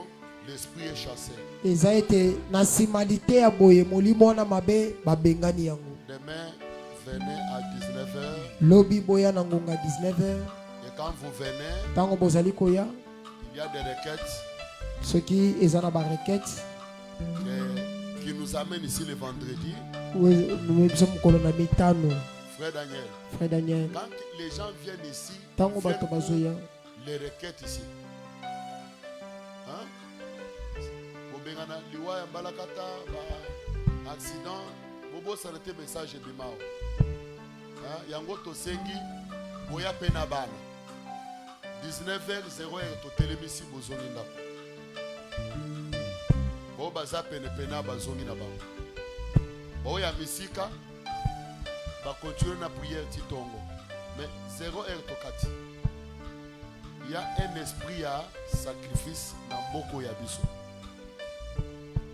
[SPEAKER 1] l'esprit est chassé.
[SPEAKER 2] eza ete na simalite ya boye molimo wana mabe babengani yango
[SPEAKER 1] Demain, venez à 19h.
[SPEAKER 2] lobi boya na ngonga 19h
[SPEAKER 1] Et quand vous venez,
[SPEAKER 2] ntango bozali koya
[SPEAKER 1] il y a des requêtes
[SPEAKER 2] soki eza na barequete
[SPEAKER 1] qui nous amènent ici le vendredi.
[SPEAKER 2] oyo biso mokolo na mitano
[SPEAKER 1] Frère Daniel,
[SPEAKER 2] frère daniel
[SPEAKER 1] quand les gens viennent ici,
[SPEAKER 2] ntango
[SPEAKER 1] viennent
[SPEAKER 2] bato
[SPEAKER 1] pour
[SPEAKER 2] bazoya
[SPEAKER 1] les requêtes ici. Hein? Bobengana liwa ya mbalakata ba accident bobo salete message bimao. Hein? Yango tosengi boya pena bana. 19h00 to telemisi bozongi ndako. Bo baza pene pena bazongi na bango. Bo ya misika ba continuer na prière titongo. Mais 0h to kati. Il y a un esprit à sacrifice dans beaucoup de biso.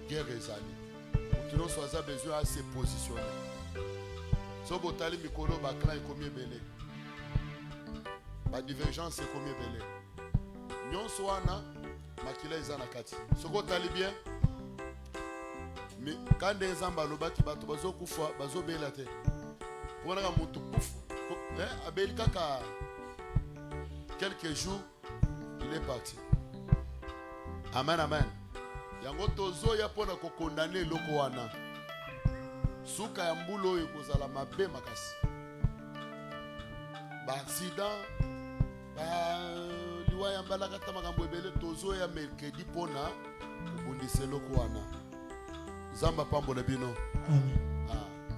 [SPEAKER 1] Guerre ezali. Nous avons besoin à se positionner. So botali mikolo ba clan ekomi ebele. Ba divergence ekomi ebele. Nyonso wana makila eza na kati. Soko tali bien. Mais quand des zamba lobaki bato bazokufa bazobela te. Wana ka mutu kufu. Abeli kaka quelques jours, il est parti. Amen, amen. Yango tozo ya pona ko condamner loko wana. Suka ya mbulo oyo kozala mabe makasi. Ba accident, ba liwa ya mbalaka ta makambo ebele tozo ya mercredi pona kobundisa loko wana. Zamba pambola bino.
[SPEAKER 2] amen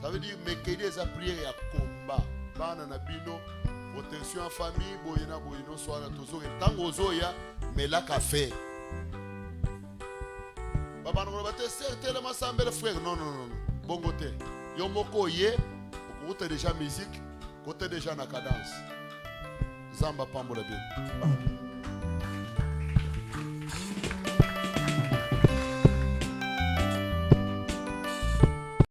[SPEAKER 1] Ça veut dire mercredi eza prière ya combat. Bana na bino protection en famille boyena boyeno soara tozo tango zoya mais la café Abantu bate sertele masambele frère. Non. Bongo te. Yo moko ye, okoute déjà musique, côté déjà na cadence. Zamba pambola bien.